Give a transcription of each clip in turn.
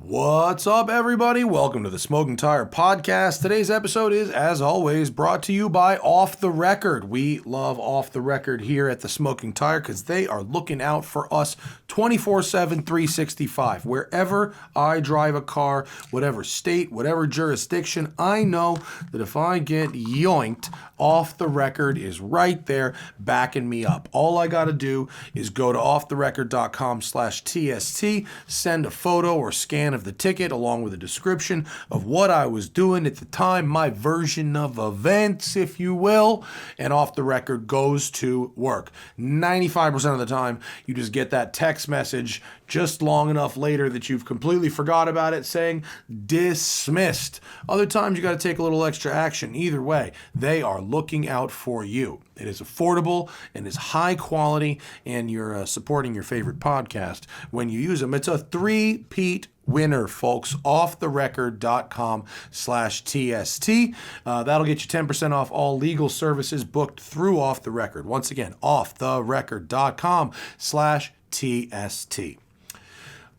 What's up, everybody? Welcome to the Smoking Tire Podcast. Today's episode is, as always, brought to you by Off the Record. We love Off the Record here at the Smoking Tire because they are looking out for us 24/7, 365. Wherever I drive a car, whatever state, whatever jurisdiction, I know that if I get yoinked, Off the Record is right there backing me up. All I got to do is go to offtherecord.com/TST, send a photo or scan of the ticket along with a description of what I was doing at the time, my version of events, if you will, and Off the Record goes to work. 95% of the time, you just get that text message just long enough later that you've completely forgot about it saying dismissed. Other times, you got to take a little extra action. Either way, they are looking out for you. It is affordable and is high quality, and you're supporting your favorite podcast when you use them. It's a three-peat winner, folks. Offtherecord.com/TST. That'll get you 10% off all legal services booked through Off the Record. Once again, offtherecord.com/TST.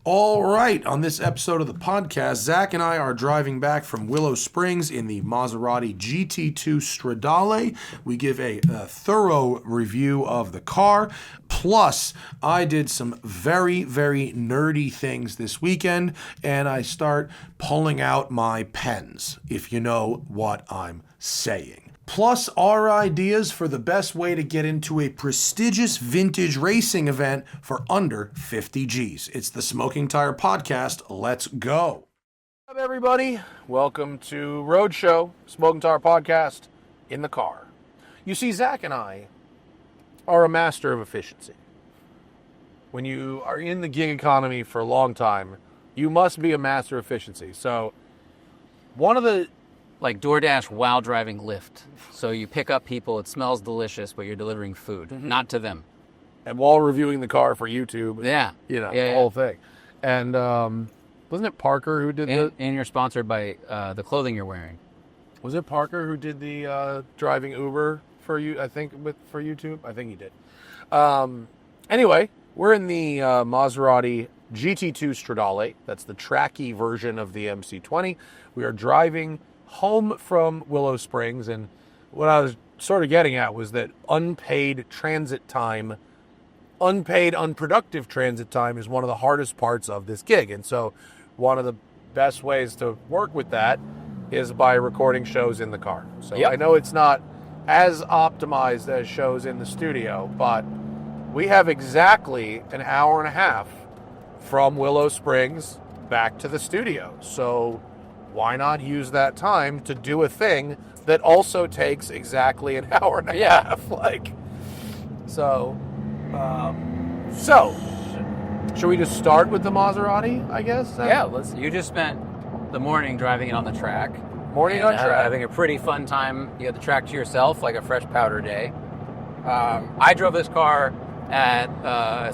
All right, on this episode of the podcast, Zach and I are driving back from Willow Springs in the Maserati GT2 Stradale. We give a thorough review of the car. Plus, I did some very, very nerdy things this weekend, and I start pulling out my pens, if you know what I'm saying. Plus, our ideas for the best way to get into a prestigious vintage racing event for under 50 G's. It's the Smoking Tire Podcast. Let's go. What's up, everybody? Welcome to Roadshow, Smoking Tire Podcast, in the car. You see, Zach and I are a master of efficiency. When you are in the gig economy for a long time, you must be a master of efficiency. So, one of the... Like DoorDash while driving Lyft. So you pick up people, it smells delicious, but you're delivering food, not to them. And while reviewing the car for YouTube. Yeah. The whole thing. And wasn't it Parker who did And you're sponsored by the clothing you're wearing. Was it Parker who did the driving Uber for you? I think for YouTube? I think he did. Anyway, we're in the Maserati GT2 Stradale. That's the tracky version of the MC20. We are driving home from Willow Springs, and what I was sort of getting at was that unpaid, unproductive transit time is one of the hardest parts of this gig. And so one of the best ways to work with that is by recording shows in the car. So I know it's not as optimized as shows in the studio, but we have exactly an hour and a half from Willow Springs back to the studio. So why not use that time to do a thing that also takes exactly an hour and a half? So, should we just start with the Maserati, I guess? Yeah, you just spent the morning driving it on the track. Having a pretty fun time. You had the track to yourself, like a fresh powder day. I drove this car at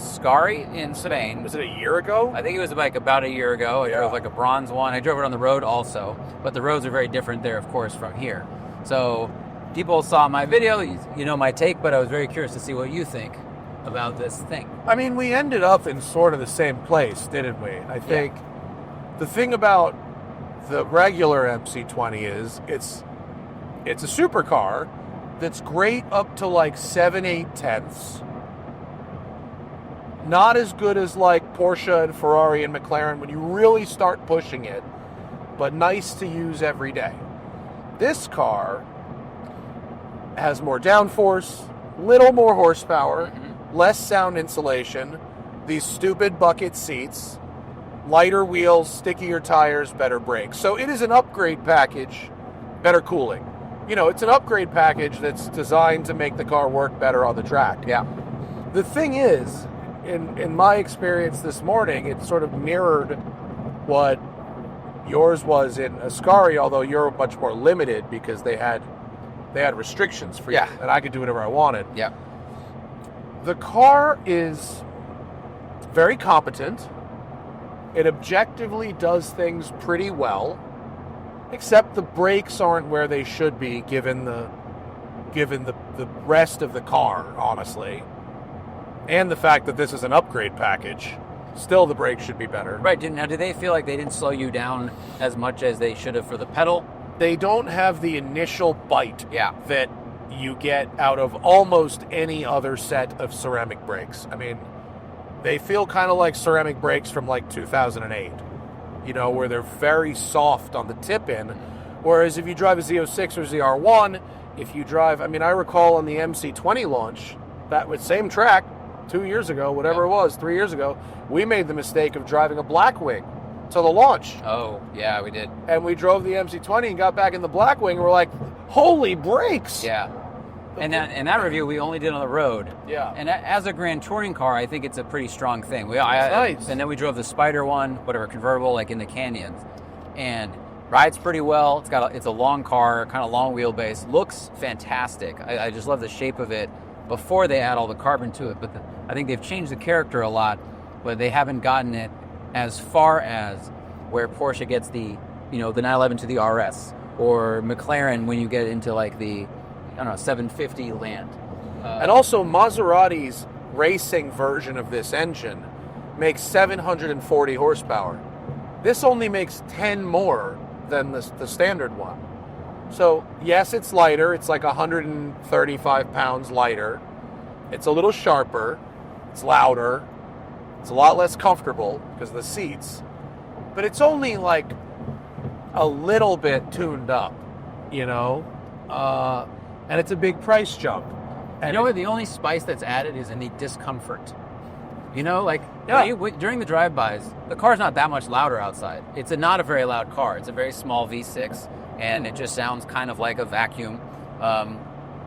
Scari in Spain. Was it a year ago? I think it was about a year ago. I drove like a bronze one. I drove it on the road also, but the roads are very different there, of course, from here. So people saw my video, you know my take, but I was very curious to see what you think about this thing. I mean, we ended up in sort of the same place, didn't we? I think the thing about the regular MC20 is it's a supercar that's great up to like 7/8 tenths. Not as good as like Porsche and Ferrari and McLaren when you really start pushing it, but nice to use every day. This car has more downforce, little more horsepower, less sound insulation, these stupid bucket seats, lighter wheels, stickier tires, better brakes. So it is an upgrade package, better cooling. You know, it's an upgrade package that's designed to make the car work better on the track. Yeah. The thing is, in my experience this morning, it sort of mirrored what yours was in Ascari, although you're much more limited because they had restrictions for you, and I could do whatever I wanted. Yeah. The car is very competent. It objectively does things pretty well, except the brakes aren't where they should be given the rest of the car, honestly. And the fact that this is an upgrade package. Still, the brakes should be better. Right. Now, do they feel like they didn't slow you down as much as they should have for the pedal? They don't have the initial bite Yeah. that you get out of almost any other set of ceramic brakes. I mean, they feel kind of like ceramic brakes from like 2008, you know, where they're very soft on the tip-in. Whereas if you drive a Z06 or ZR1, if you drive, I mean, I recall on the MC20 launch, that with same track, 2 years ago, whatever it was, 3 years ago, we made the mistake of driving a Blackwing to the launch. Oh, yeah, we did. And we drove the MC20 and got back in the Blackwing, and we're like, holy brakes! Yeah. And that review we only did on the road. Yeah. And as a Grand Touring car, I think it's a pretty strong thing. Nice. And then we drove the Spider one, whatever, convertible, like in the canyons. And rides pretty well. It's a long car, kind of long wheelbase. Looks fantastic. I just love the shape of it before they add all the carbon to it. But I think they've changed the character a lot, but they haven't gotten it as far as where Porsche gets the 911 to the RS, or McLaren when you get into like the 750 land. And also Maserati's racing version of this engine makes 740 horsepower. This only makes 10 more than the standard one. So yes, it's lighter. It's like 135 pounds lighter. It's a little sharper. It's louder. It's a lot less comfortable because of the seats. But it's only like a little bit tuned up, you know? And it's a big price jump. And you know what? The only spice that's added is in the discomfort. You know, like Yeah. during the drive-bys, the car's not that much louder outside. It's not a very loud car. It's a very small V6, and it just sounds kind of like a vacuum,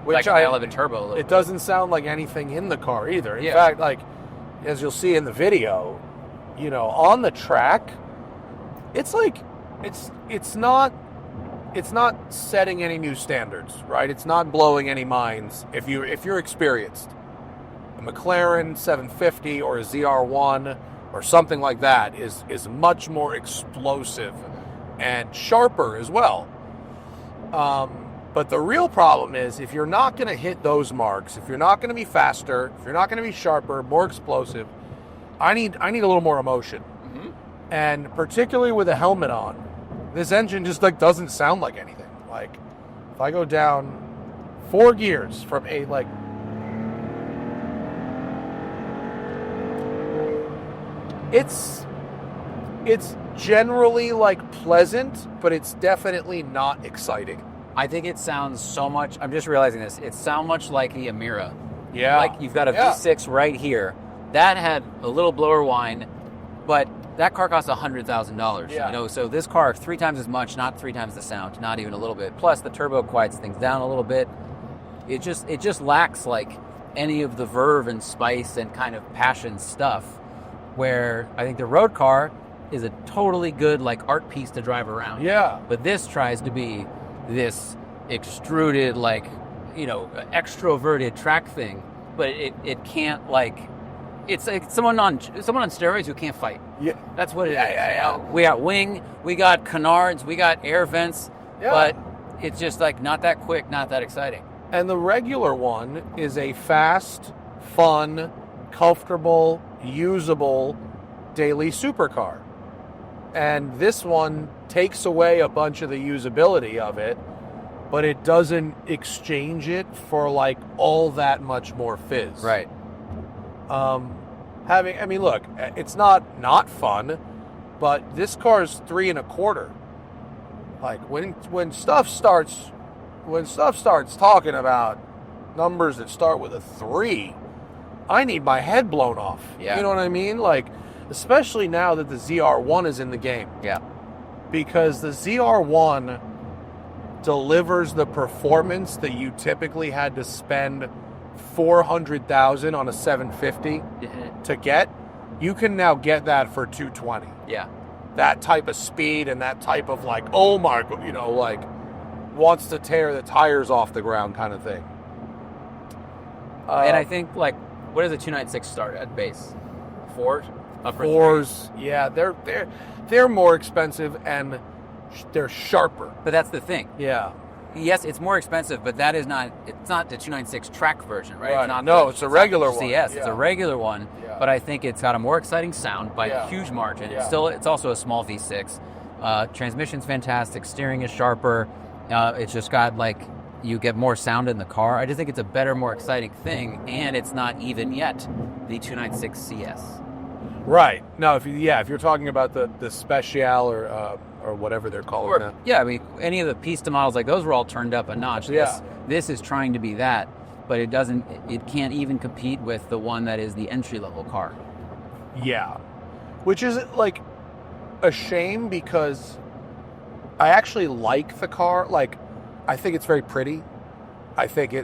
Which like an 11 turbo. A little It doesn't sound like anything in the car either. In Yeah. fact, like, as you'll see in the video, you know, on the track, it's like, it's not setting any new standards, right? It's not blowing any minds. If you're experienced, a McLaren 750 or a ZR1 or something like that is much more explosive and sharper as well. But the real problem is if you're not going to hit those marks, if you're not going to be faster, if you're not going to be sharper, more explosive, I need a little more emotion. Mm-hmm. And particularly with a helmet on, this engine just like doesn't sound like anything. Like if I go down 4 gears from a like it's generally like pleasant, but it's definitely not exciting. I think it sounds so much. I'm just realizing this. It sounds much like the Amira. Yeah. Like you've got a V6 right here. That had a little blower whine, but that car cost $100,000. Yeah. You know, so this car 3 times as much, not 3 times the sound, not even a little bit. Plus the turbo quiets things down a little bit. It just lacks like any of the verve and spice and kind of passion stuff. Where I think the road car is a totally good like art piece to drive around. Yeah. But this tries to be this extruded, like, you know, extroverted track thing, but it can't, like, it's like someone on steroids who can't fight. Yeah. That's what it is. Yeah. We got wing, we got canards, we got air vents, but it's just like not that quick, not that exciting. And the regular one is a fast, fun, comfortable, usable daily supercar. And this one takes away a bunch of the usability of it, but it doesn't exchange it for like all that much more fizz. Right. Look, it's not fun, but this car is 3 1/4. Like when stuff starts talking about numbers that start with a 3, I need my head blown off. Yeah. You know what I mean? Like, especially now that the ZR1 is in the game. Yeah. Because the ZR1 delivers the performance that you typically had to spend $400,000 on a 750 to get. You can now get that for $220. Yeah. That type of speed and that type of like, oh my God, you know, like wants to tear the tires off the ground kind of thing. And I think, like, what does a 296 start at base? 4? Upper 4s, yeah, they're more expensive and they're sharper. But that's the thing. Yeah. yes, it's more expensive, but that is not. It's not the 296 track version, right? Right. It's not No, it's a regular one. CS. It's a regular one, Yeah. but I think it's got a more exciting sound by Yeah. a huge margin. Yeah. It's also a small V6. Transmission's fantastic. Steering is sharper. It's just got you get more sound in the car. I just think it's a better, more exciting thing, and it's not even yet the 296 CS. Right. No, if you're talking about the Special or whatever they're calling that. Yeah, I mean, any of the Pista models like those were all turned up a notch. Yeah. This is trying to be that, but it can't even compete with the one that is the entry-level car. Yeah. Which is a shame because I actually like the car. I think it's very pretty. I think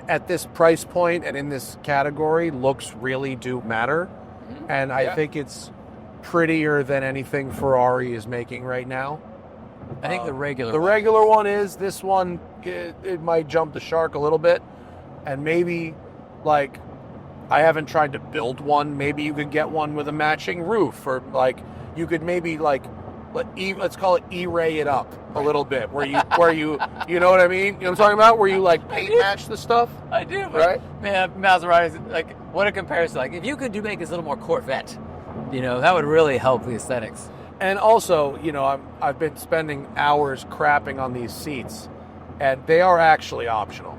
at this price point and in this category, looks really do matter. And I think it's prettier than anything Ferrari is making right now. I think the regular one is. This one, it might jump the shark a little bit. And maybe, I haven't tried to build one. Maybe you could get one with a matching roof. Or, you could maybe, let's call it E-ray it up a little bit. Where you you know what I mean? You know what I'm talking about? Where you, paint match the stuff? I do, but, right? Man, Maserati's, what a comparison. If you could make this a little more Corvette, that would really help the aesthetics. And also, I've been spending hours crapping on these seats, and they are actually optional.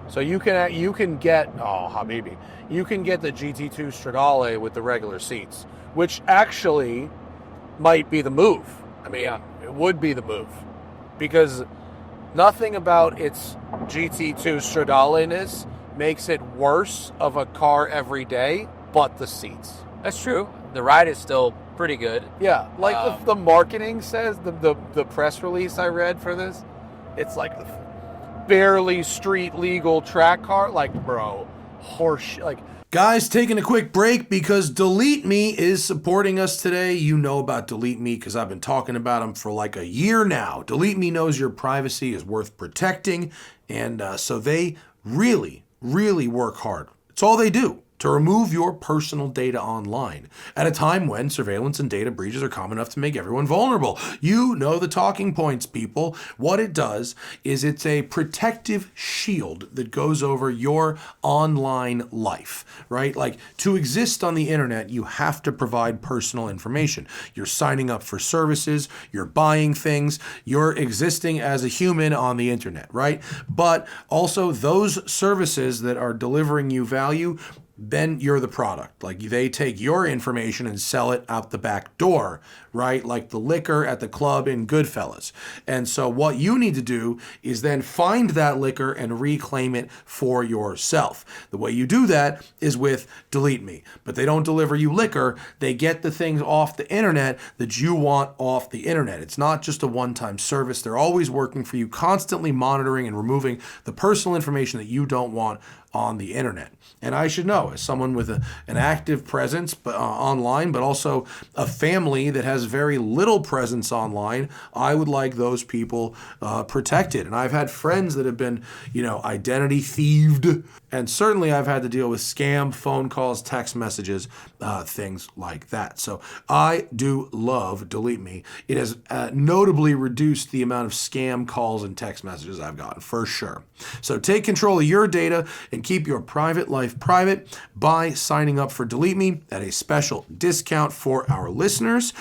So you can get you can get the GT2 Stradale with the regular seats, which actually might be the move. I mean, It would be the move, because nothing about its GT2 Stradale-ness makes it worse of a car every day, but the seats. That's true. The ride is still pretty good. Yeah, the marketing says, the press release I read for this, it's barely street legal track car. Bro, horse. Guys, taking a quick break because DeleteMe is supporting us today. You know about DeleteMe because I've been talking about them for a year now. DeleteMe knows your privacy is worth protecting, and so they really, really work hard. It's all they do to remove your personal data online at a time when surveillance and data breaches are common enough to make everyone vulnerable. You know the talking points, people. What it does is it's a protective shield that goes over your online life, right? To exist on the internet, you have to provide personal information. You're signing up for services, you're buying things, you're existing as a human on the internet, right? But also those services that are delivering you value, then you're the product. They take your information and sell it out the back door, right? Like the liquor at the club in Goodfellas. And so what you need to do is then find that liquor and reclaim it for yourself. The way you do that is with DeleteMe. But they don't deliver you liquor. They get the things off the internet that you want off the internet. It's not just a one-time service. They're always working for you, constantly monitoring and removing the personal information that you don't want on the internet. And I should know, as someone with an active presence online, but also a family that has very little presence online, I would like those people protected. And I've had friends that have been, identity thieved. And certainly I've had to deal with scam phone calls, text messages, things like that. So I do love DeleteMe. It has notably reduced the amount of scam calls and text messages I've gotten, for sure. So take control of your data and keep your private life private by signing up for DeleteMe at a special discount for our listeners.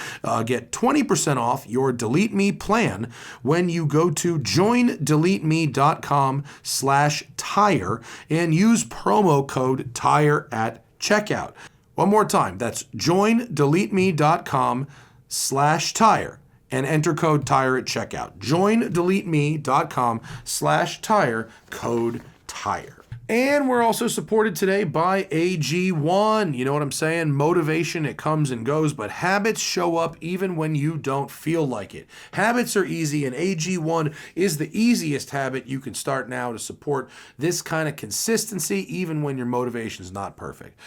Get 20% off your DeleteMe plan when you go to joindeleteme.com/tire and use promo code TIRE at checkout. One more time, that's joindeleteme.com/tire and enter code TIRE at checkout. joindeleteme.com/tire, code TIRE. And we're also supported today by AG1. You know what I'm saying? Motivation, it comes and goes, but habits show up even when you don't feel like it. Habits are easy, and AG1 is the easiest habit you can start now to support this kind of consistency, even when your motivation is not perfect.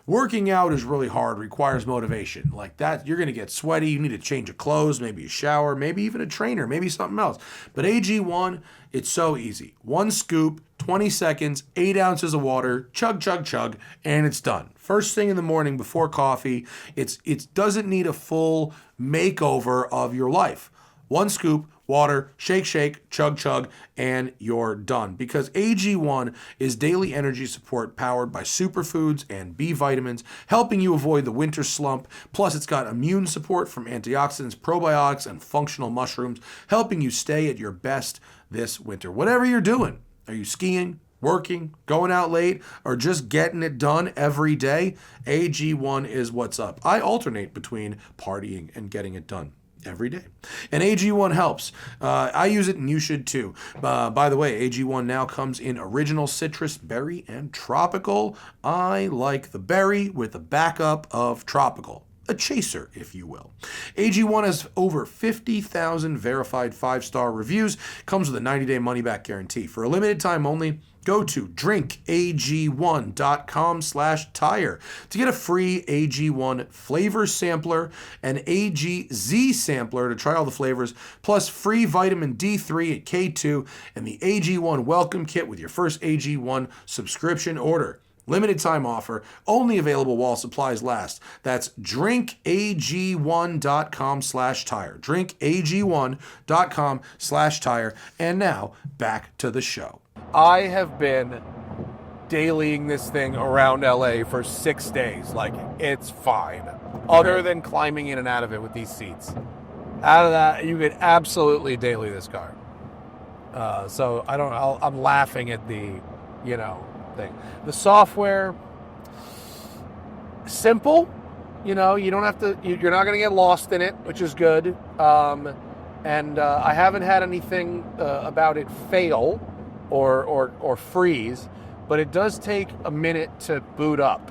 Working out is really hard, requires motivation. That, you're going to get sweaty, you need to change of clothes, maybe a shower, maybe even a trainer, maybe something else. But AG1, it's so easy. One scoop, 20 seconds, 8 ounces of water, chug, chug, chug, and it's done. First thing in the morning before coffee. It doesn't need a full makeover of your life. One scoop, water, shake, shake, chug, chug, and you're done. Because AG1 is daily energy support powered by superfoods and B vitamins, helping you avoid the winter slump. Plus, it's got immune support from antioxidants, probiotics, and functional mushrooms, helping you stay at your best this winter. Whatever you're doing, are you skiing, working, going out late, or just getting it done every day? AG1 is what's up. I alternate between partying and getting it done every day. And AG1 helps. I use it and you should too. By the way, AG1 now comes in original citrus, berry, and tropical. I like the berry with a backup of tropical. A chaser, if you will. AG1 has over 50,000 verified 5-star reviews. Comes with a 90-day money-back guarantee. For a limited time only, go to drinkag1.com/tire to get a free AG1 flavor sampler, an AGZ sampler to try all the flavors, plus free vitamin D3 at K2, and the AG1 welcome kit with your first AG1 subscription order. Limited time offer, only available while supplies last. That's drinkag1.com/tire. drinkag1.com/tire. And now, back to the show. I have been dailying this thing around LA for 6 days. Like, it's fine. Other than climbing in and out of it with these seats. Out of that, you could absolutely daily this car. So I don't know. I'm laughing at the, thing. The software, simple. You don't have to, you're not going to get lost in it, which is good. And I haven't had anything about it fail or freeze, but it does take a minute to boot up.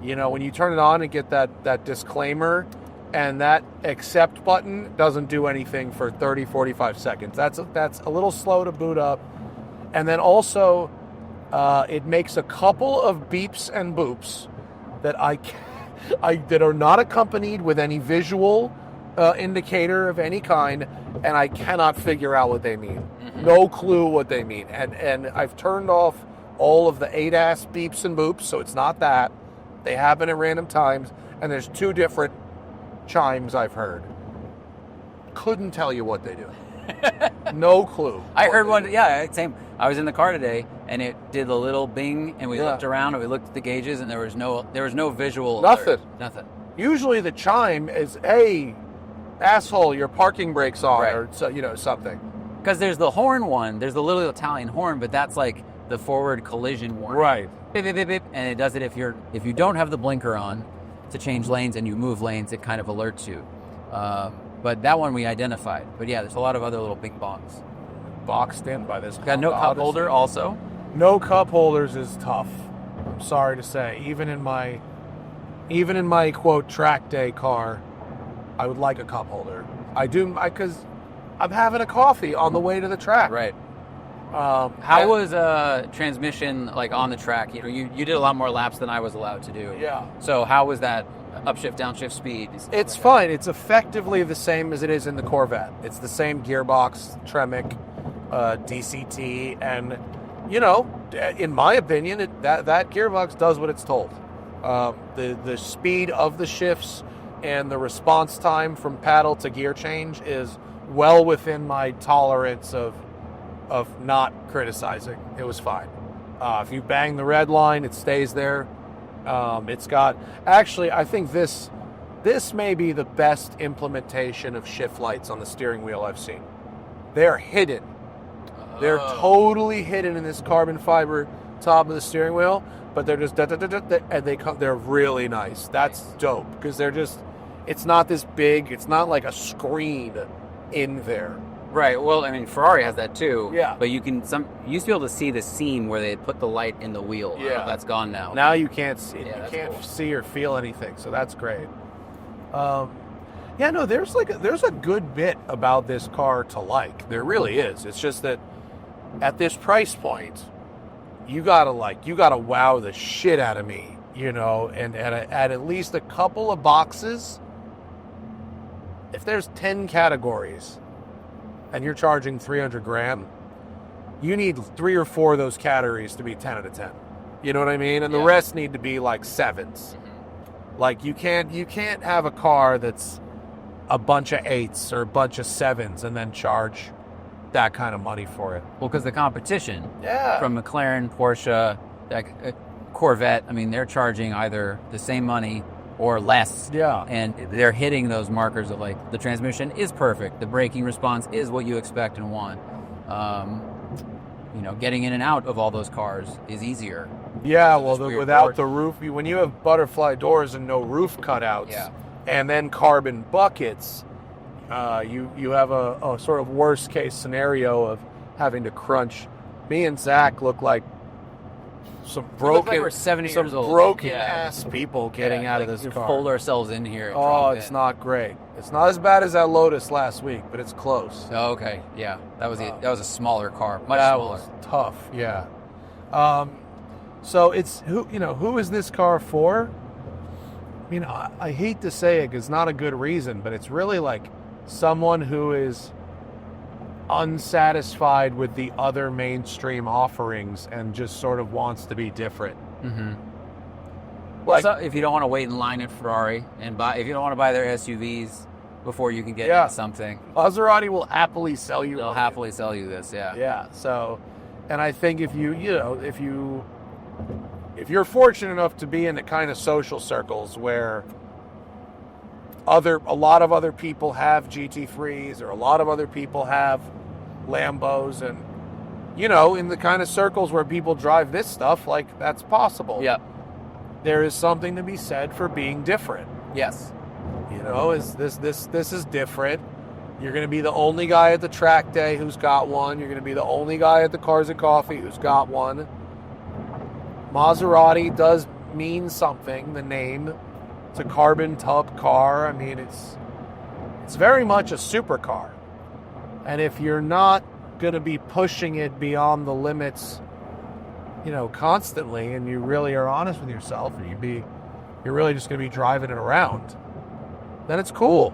When you turn it on and get that disclaimer, and that accept button doesn't do anything for 30, 45 seconds. That's a little slow to boot up. And then also, it makes a couple of beeps and boops that that are not accompanied with any visual indicator of any kind, and I cannot figure out what they mean. Mm-hmm. No clue what they mean. And I've turned off all of the ADAS beeps and boops, so it's not that. They happen at random times, and there's 2 different chimes I've heard. Couldn't tell you what they do. No clue. I heard one. Yeah, same. I was in the car today, and it did a little bing, and we looked around, and we looked at the gauges, and there was no visual. Nothing. Nothing. Usually the chime is, "Hey, asshole, your parking brakes on," right. or something. Because there's the horn one. There's the little Italian horn, but that's like the forward collision warning. Right. Beep, beep, beep, beep, and it does it if you don't have the blinker on to change lanes and you move lanes, it kind of alerts you. But that one we identified. But yeah, there's a lot of other little bing bongs. Boxed in by this. Got no cup holder also? No cup holders is tough. I'm sorry to say. Even in my quote track day car, I would like a cup holder. I do, because I'm having a coffee on the way to the track. Right. How was transmission like on the track? You did a lot more laps than I was allowed to do. Yeah. So how was that upshift, downshift speed? It's fine. It's effectively the same as it is in the Corvette. It's the same gearbox, Tremec, DCT, and in my opinion, that gearbox does what it's told. The speed of the shifts and the response time from paddle to gear change is well within my tolerance of not criticizing. It was fine. If you bang the red line, it stays there. It's got, actually, I think this may be the best implementation of shift lights on the steering wheel I've seen. They're hidden. They're totally hidden in this carbon fiber top of the steering wheel, but they're just and they're really nice. That's dope, because it's not this big, it's not like a screen in there. Right. Well, I mean, Ferrari has that too. Yeah. But you used to be able to see the seam where they put the light in the wheel. Yeah. That's gone now. Now you can't see. Yeah, you can't cool. see or feel anything. So that's great. There's a good bit about this car to like. There really is. It's just that at this price point, you gotta wow the shit out of me, and at least a couple of boxes. If there's 10 categories and you're charging $300,000, you need 3 or 4 of those categories to be 10 out of 10. You know what I mean? And the rest need to be like 7s. Mm-hmm. Like you can't have a car that's a bunch of 8s or a bunch of 7s and then charge that kind of money for it. Well, because the competition Yeah. from McLaren, Porsche, Corvette, I mean, they're charging either the same money or less. Yeah. And they're hitting those markers of like the transmission is perfect. The braking response is what you expect and want. Getting in and out of all those cars is easier. Yeah, well, Just weird without board. the roof, when you have butterfly doors and no roof cutouts, Yeah. and then carbon buckets, you have a sort of worst case scenario of having to crunch. Me and Zach look like some broken, like we're 70 some years old. broken Yeah. ass people getting out of like this we car. Fold ourselves in here. and Oh, drop it's in. not great. It's not as bad as that Lotus last week, but it's close. Oh, okay, yeah, that was a smaller car, much That smaller. was tough. Yeah. So it's who is this car for? I mean, I hate to say it 'cause it's not a good reason, but it's really like someone who is unsatisfied with the other mainstream offerings and just sort of wants to be different. Mm-hmm. Like, So if you don't want to wait in line at Ferrari and if you don't want to buy their SUVs before you can get Yeah. into something, Maserati will happily sell you. they'll happily sell you this. Yeah. Yeah. So, and I think if you're fortunate enough to be in the kind of social circles where a lot of other people have GT3s or a lot of other people have Lambos, and in the kind of circles where people drive this stuff, like that's possible. Yeah. There is something to be said for being different. Yes. Is this is different. You're going to be the only guy at the track day who's got one. You're going to be the only guy at the Cars and Coffee who's got one. Maserati does mean something, the name. It's a carbon tub car. I mean, it's very much a supercar. And if you're not going to be pushing it beyond the limits, constantly, and you really are honest with yourself, and you're really just going to be driving it around, then it's cool.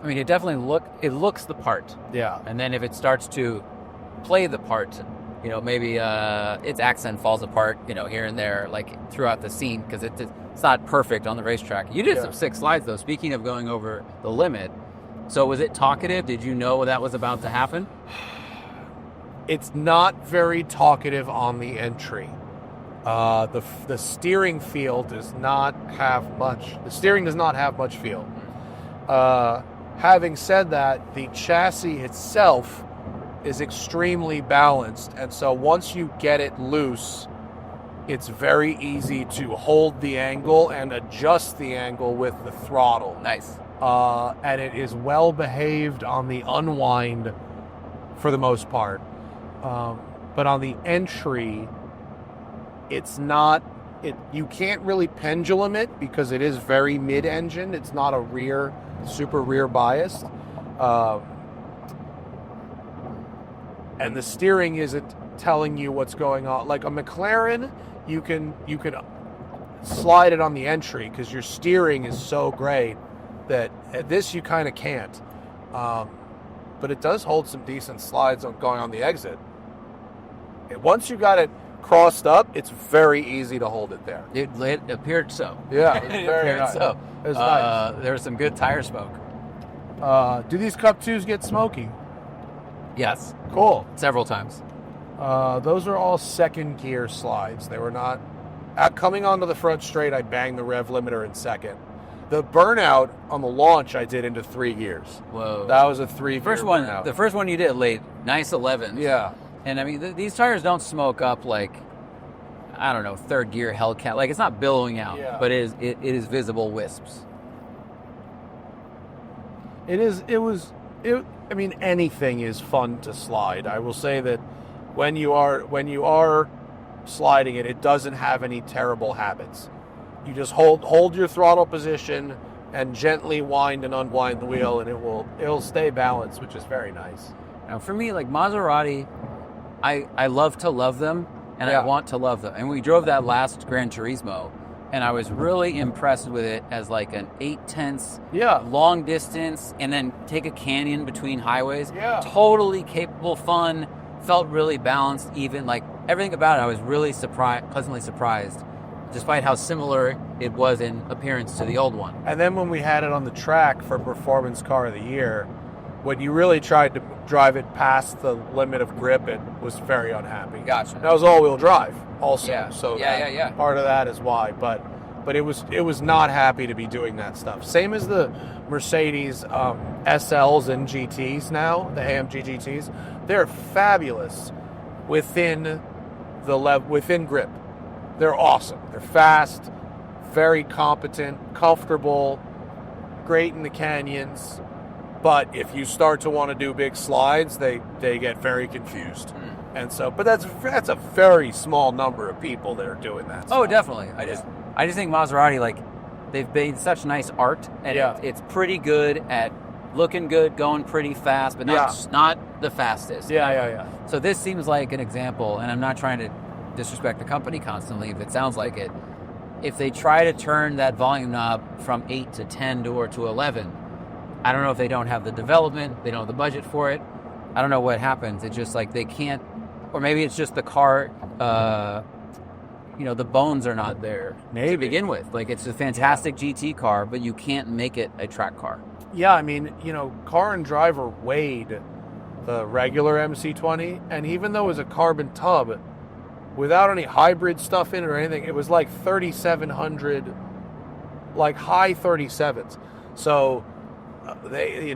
I mean, it looks the part. Yeah. And then if it starts to play the part, maybe its accent falls apart, here and there, like throughout the scene, because it's not perfect on the racetrack. You did some sick slides, though. Speaking of going over the limit, so was it talkative? Did you know that was about to happen? It's not very talkative on the entry. The steering feel does not have much. The steering does not have much feel. Having said that, the chassis itself is extremely balanced, and so once you get it loose, it's very easy to hold the angle and adjust the angle with the throttle. Nice. And it is well behaved on the unwind for the most part. But on the entry, it's not. You can't really pendulum it because it is very mid-engine. It's not a super rear biased. And the steering isn't telling you what's going on. Like a McLaren, you can slide it on the entry because your steering is so great that at this you kind of can't. But it does hold some decent slides going on the exit. Once you got it crossed up, it's very easy to hold it there. It appeared so. Yeah, it was It very appeared nice. so. It was nice. There was some good tire smoke. Do these Cup 2s get smoky? Yes, Cool. several times. Those are all second gear slides. They were not... coming onto the front straight, I banged the rev limiter in second. The burnout on the launch I did into 3 gears. Whoa. That was a 3 The first one you did late, nice 11. Yeah. And I mean, these tires don't smoke up like, I don't know, third gear Hellcat. Like, it's not billowing out, Yeah. but it is visible wisps. I mean, anything is fun to slide. I will say that when you are sliding it, it doesn't have any terrible habits. You just hold your throttle position and gently wind and unwind the wheel, and it'll stay balanced, which is very nice. Now, for me, like Maserati, I love to love them, and Yeah. I want to love them. And we drove that last Gran Turismo, and I was really impressed with it as like an 8/10 Yeah. long distance, and then take a canyon between highways. Yeah. Totally capable, fun, felt really balanced, even like everything about it. I was really pleasantly surprised, despite how similar it was in appearance to the old one. And then when we had it on the track for Performance Car of the Year, when you really tried to drive it past the limit of grip, it was very unhappy. Gotcha. That was all-wheel drive also. Yeah. So Yeah. part of that is why. But it was not happy to be doing that stuff. Same as the Mercedes SLs and GTs now, the AMG GTs. They're fabulous within within grip. They're awesome. They're fast, very competent, comfortable, great in the canyons. But if you start to want to do big slides, they get very confused. And so, but that's a very small number of people that are doing that stuff. Oh, definitely. I just think Maserati, like, they've made such nice art, and it's pretty good at looking good, going pretty fast, but not the fastest. Yeah. So this seems like an example, and I'm not trying to disrespect the company constantly if it sounds like it. If they try to turn that volume knob from 8 to 10 or to 11, I don't know if they don't have the development, they don't have the budget for it. I don't know what happens. It's just like they can't, or maybe it's just the car, the bones are not there to begin with. Like, it's a fantastic GT car, but you can't make it a track car. Yeah, I mean, Car and Driver weighed the regular MC20, and even though it was a carbon tub, without any hybrid stuff in it or anything, it was like 3,700, like high 37s. So they,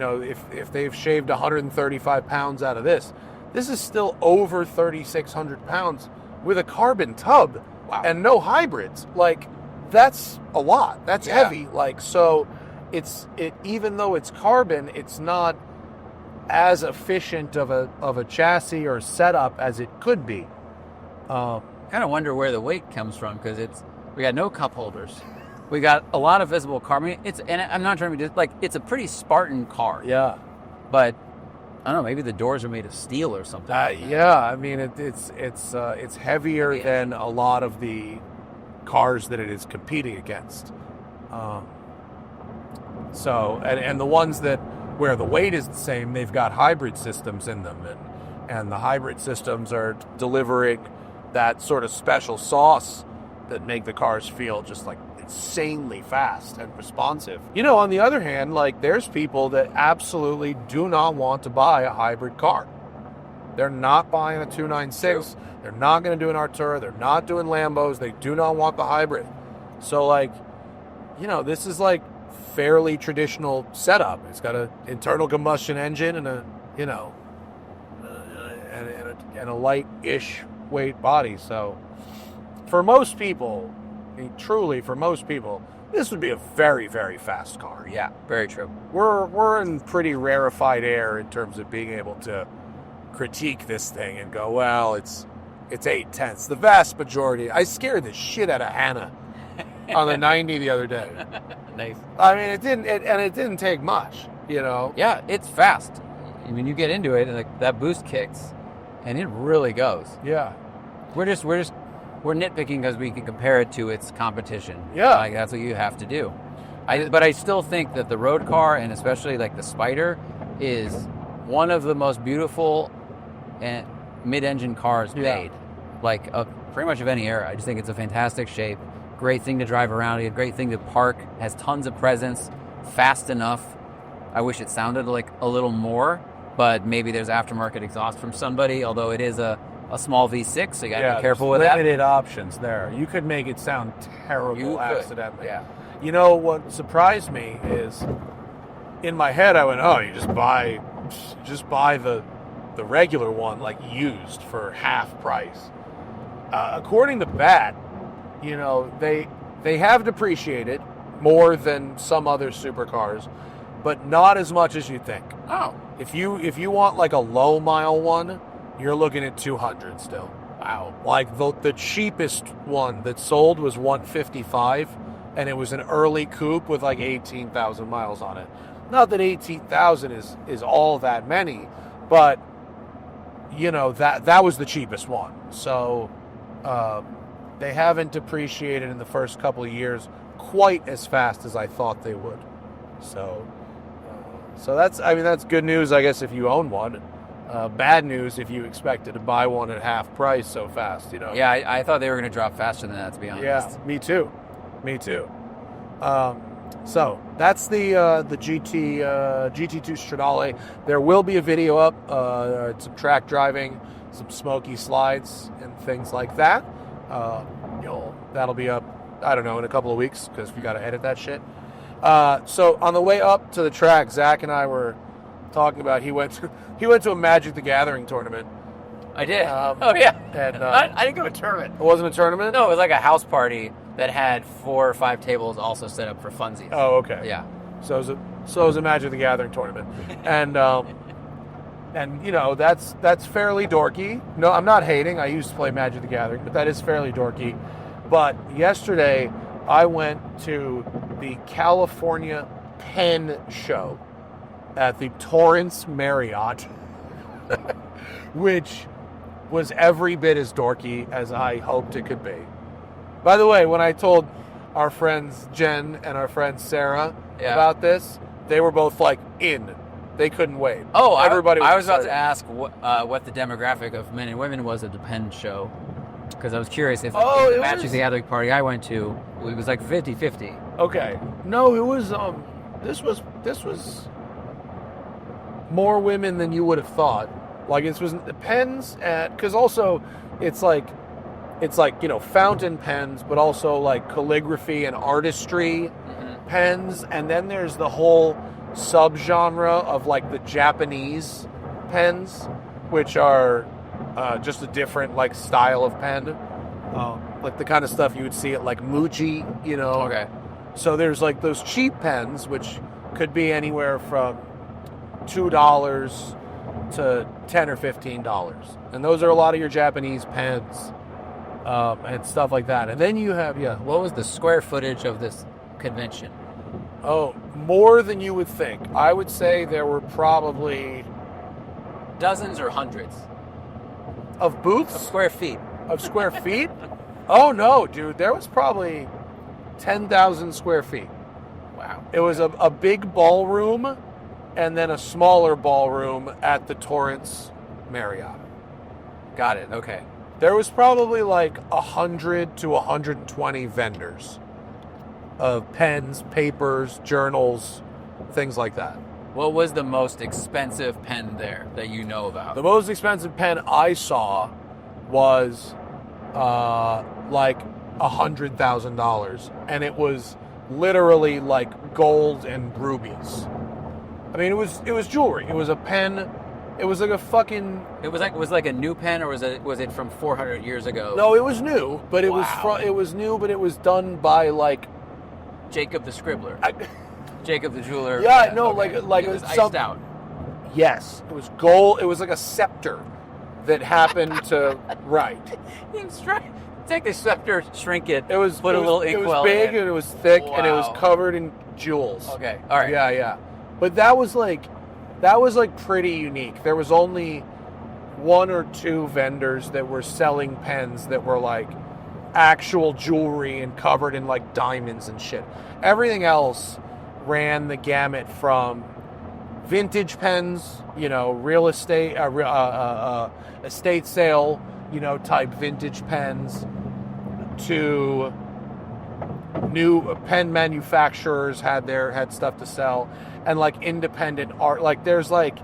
if they've shaved 135 pounds out of this is still over 3,600 pounds with a carbon tub. Wow. And no hybrids. Like, that's a lot. That's heavy. Like, so even though it's carbon, it's not as efficient of a chassis or setup as it could be. I kind of wonder where the weight comes from, because we got no cup holders. We got a lot of visible carbon. And I'm not trying to be like, it's a pretty Spartan car. Yeah. But I don't know, maybe the doors are made of steel or something. I mean, it's heavier than a lot of the cars that it is competing against. So the ones where the weight is the same, they've got hybrid systems in them, and the hybrid systems are delivering that sort of special sauce that make the cars feel just like insanely fast and responsive. On the other hand, like, there's people that absolutely do not want to buy a hybrid car. They're not buying a 296. True. They're not going to do an Artura. They're not doing Lambos. They do not want the hybrid. So, like, this is like fairly traditional setup. It's got an internal combustion engine and a light-ish weight body. So for most people, truly for most people, this would be a very, very fast car. Yeah, very true. We're in pretty rarefied air in terms of being able to critique this thing and go, well, it's 8/10. The vast majority. I scared the shit out of Hannah on the 90 the other day. Nice. I mean, it didn't take much, Yeah, it's fast. I mean, you get into it, and like that boost kicks, and it really goes. Yeah. We're nitpicking because we can compare it to its competition. Yeah. Like, that's what you have to do. But I still think that the road car, and especially like the Spider, is one of the most beautiful and mid-engine cars made, like pretty much of any era. I just think it's a fantastic shape, great thing to drive around, a great thing to park, has tons of presence, fast enough. I wish it sounded like a little more, but maybe there's aftermarket exhaust from somebody, although it is a small V6, so you got to be careful with that. Limited options there. You could make it sound terrible accidentally. Yeah. What surprised me is, in my head, I went, "Oh, you just buy the regular one, like, used for half price." According to BAT, they have depreciated more than some other supercars, but not as much as you think. Oh, if you want like a low mile one, you're looking at 200 still. Wow. Like the cheapest one that sold was 155, and it was an early coupe with like 18,000 miles on it. Not that 18,000 is all that many, but that was the cheapest one. So they haven't depreciated in the first couple of years quite as fast as I thought they would. So that's good news, I guess, if you own one. Bad news if you expected to buy one at half price so fast, Yeah, I thought they were going to drop faster than that, to be honest. Yeah, me too. So that's the GT2 Stradale. There will be a video up, some track driving, some smoky slides, and things like that. That'll be up, I don't know, in a couple of weeks because we got to edit that shit. So on the way up to the track, Zach and I were talking about he went to a Magic the Gathering tournament. I did. Oh yeah. And I didn't go to a tournament. It wasn't a tournament? No, it was like a house party that had 4 or 5 tables also set up for funsies. Oh, okay. Yeah. So it was a Magic the Gathering tournament, and that's fairly dorky. No, I'm not hating. I used to play Magic the Gathering, but that is fairly dorky. But yesterday I went to the California Pen Show at the Torrance Marriott, which was every bit as dorky as I hoped it could be. By the way, when I told our friends Jen and our friend Sarah about this, they were both like in. They couldn't wait. Oh, everybody! I was about to ask what the demographic of men and women was at the Pen Show, because I was curious if the Magic the Gathering party I went to, it was like 50-50. Okay, no, it was this was more women than you would have thought. Like it was the pens because also it's like fountain pens, but also like calligraphy and artistry pens, and then there's the whole subgenre of like the Japanese pens, which are just a different like style of pen, like the kind of stuff you would see at like Muji, Okay. So there's like those cheap pens, which could be anywhere from $2 to $10 or $15, and those are a lot of your Japanese pens and stuff like that. And then you have What was the square footage of this convention? Oh, more than you would think. I would say there were probably Dozens or hundreds of booths of square feet. of square feet. Oh no, dude! There was probably 10,000 square feet. Wow. It was a big ballroom, and then a smaller ballroom at the Torrance Marriott. Got it. Okay. There was probably like 100 to 120 vendors of pens, papers, journals, things like that. What was the most expensive pen there that you know about? The most expensive pen I saw was like $100,000, and it was literally like gold and rubies. I mean, it was jewelry. It was a pen. It was like a fucking. It was like a new pen, or was it from 400 years ago? No, it was new, but it Wow. was new, but it was done by like Jacob the Scribbler, Jacob the Jeweler. Yeah, no, okay. like it was some- iced out. Yes, it was gold. It was like a scepter that happened to right. Take the scepter, shrink it. It was put a little It inkwell was big in it. and it was thick and it was Wow. covered in jewels. Okay, all right. Yeah. But that was like pretty unique. There was only 1 or 2 vendors that were selling pens that were like actual jewelry and covered in like diamonds and shit. Everything else ran the gamut from vintage pens, real estate, estate sale, type vintage pens, to new pen manufacturers had stuff to sell, and like independent art. Like there's like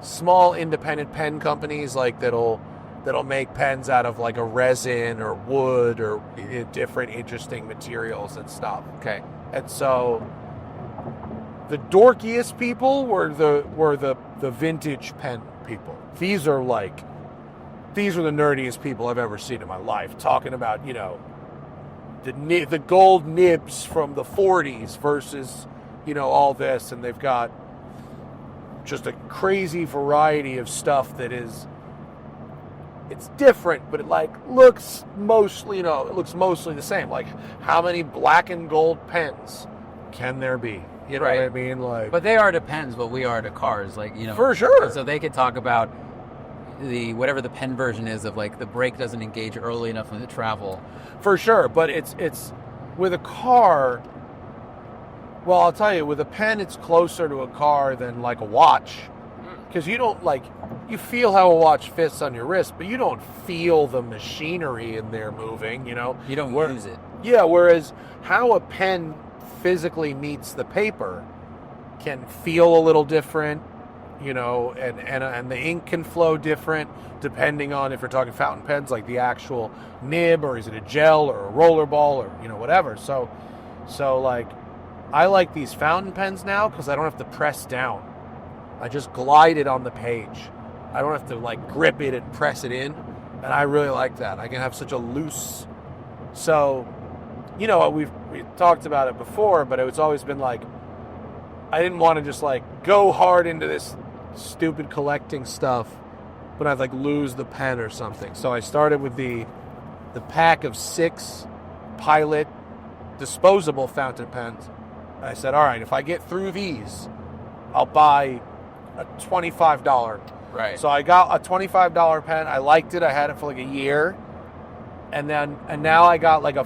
small independent pen companies like that'll make pens out of like a resin or wood or different interesting materials and stuff. Okay. And so the dorkiest people were the vintage pen people. These are the nerdiest people I've ever seen in my life, talking about the gold nibs from the 40s versus all this, and they've got just a crazy variety of stuff that is, it's different, but it looks mostly the same. Like, how many black and gold pens can there be? You know Right. what I mean? Like, But they are to pens what we are to cars, for sure. So they could talk about whatever the pen version is of like the brake doesn't engage early enough in the travel. For sure, but it's with a car. Well, I'll tell you, with a pen, it's closer to a car than like a watch, because you don't you feel how a watch fits on your wrist, but you don't feel the machinery in there moving. You don't use it. Yeah, whereas how a pen physically meets the paper can feel a little different, you know, and the ink can flow different depending on if you're talking fountain pens, like the actual nib, or is it a gel or a roller ball, or, you know, whatever. So like, I like these fountain pens now because I don't have to press down. I just glide it on the page. I don't have to like grip it and press it in. And I really like that. I can have such a loose. So, you know, we talked about it before, but it's always been like, I didn't want to just like go hard into this stupid collecting stuff, but I'd like lose the pen or something. So I started with the pack of 6 Pilot disposable fountain pens. And I said, all right, if I get through these, I'll buy a $25. Right. So I got a $25 pen. I liked it. I had it for like a year. And now I got like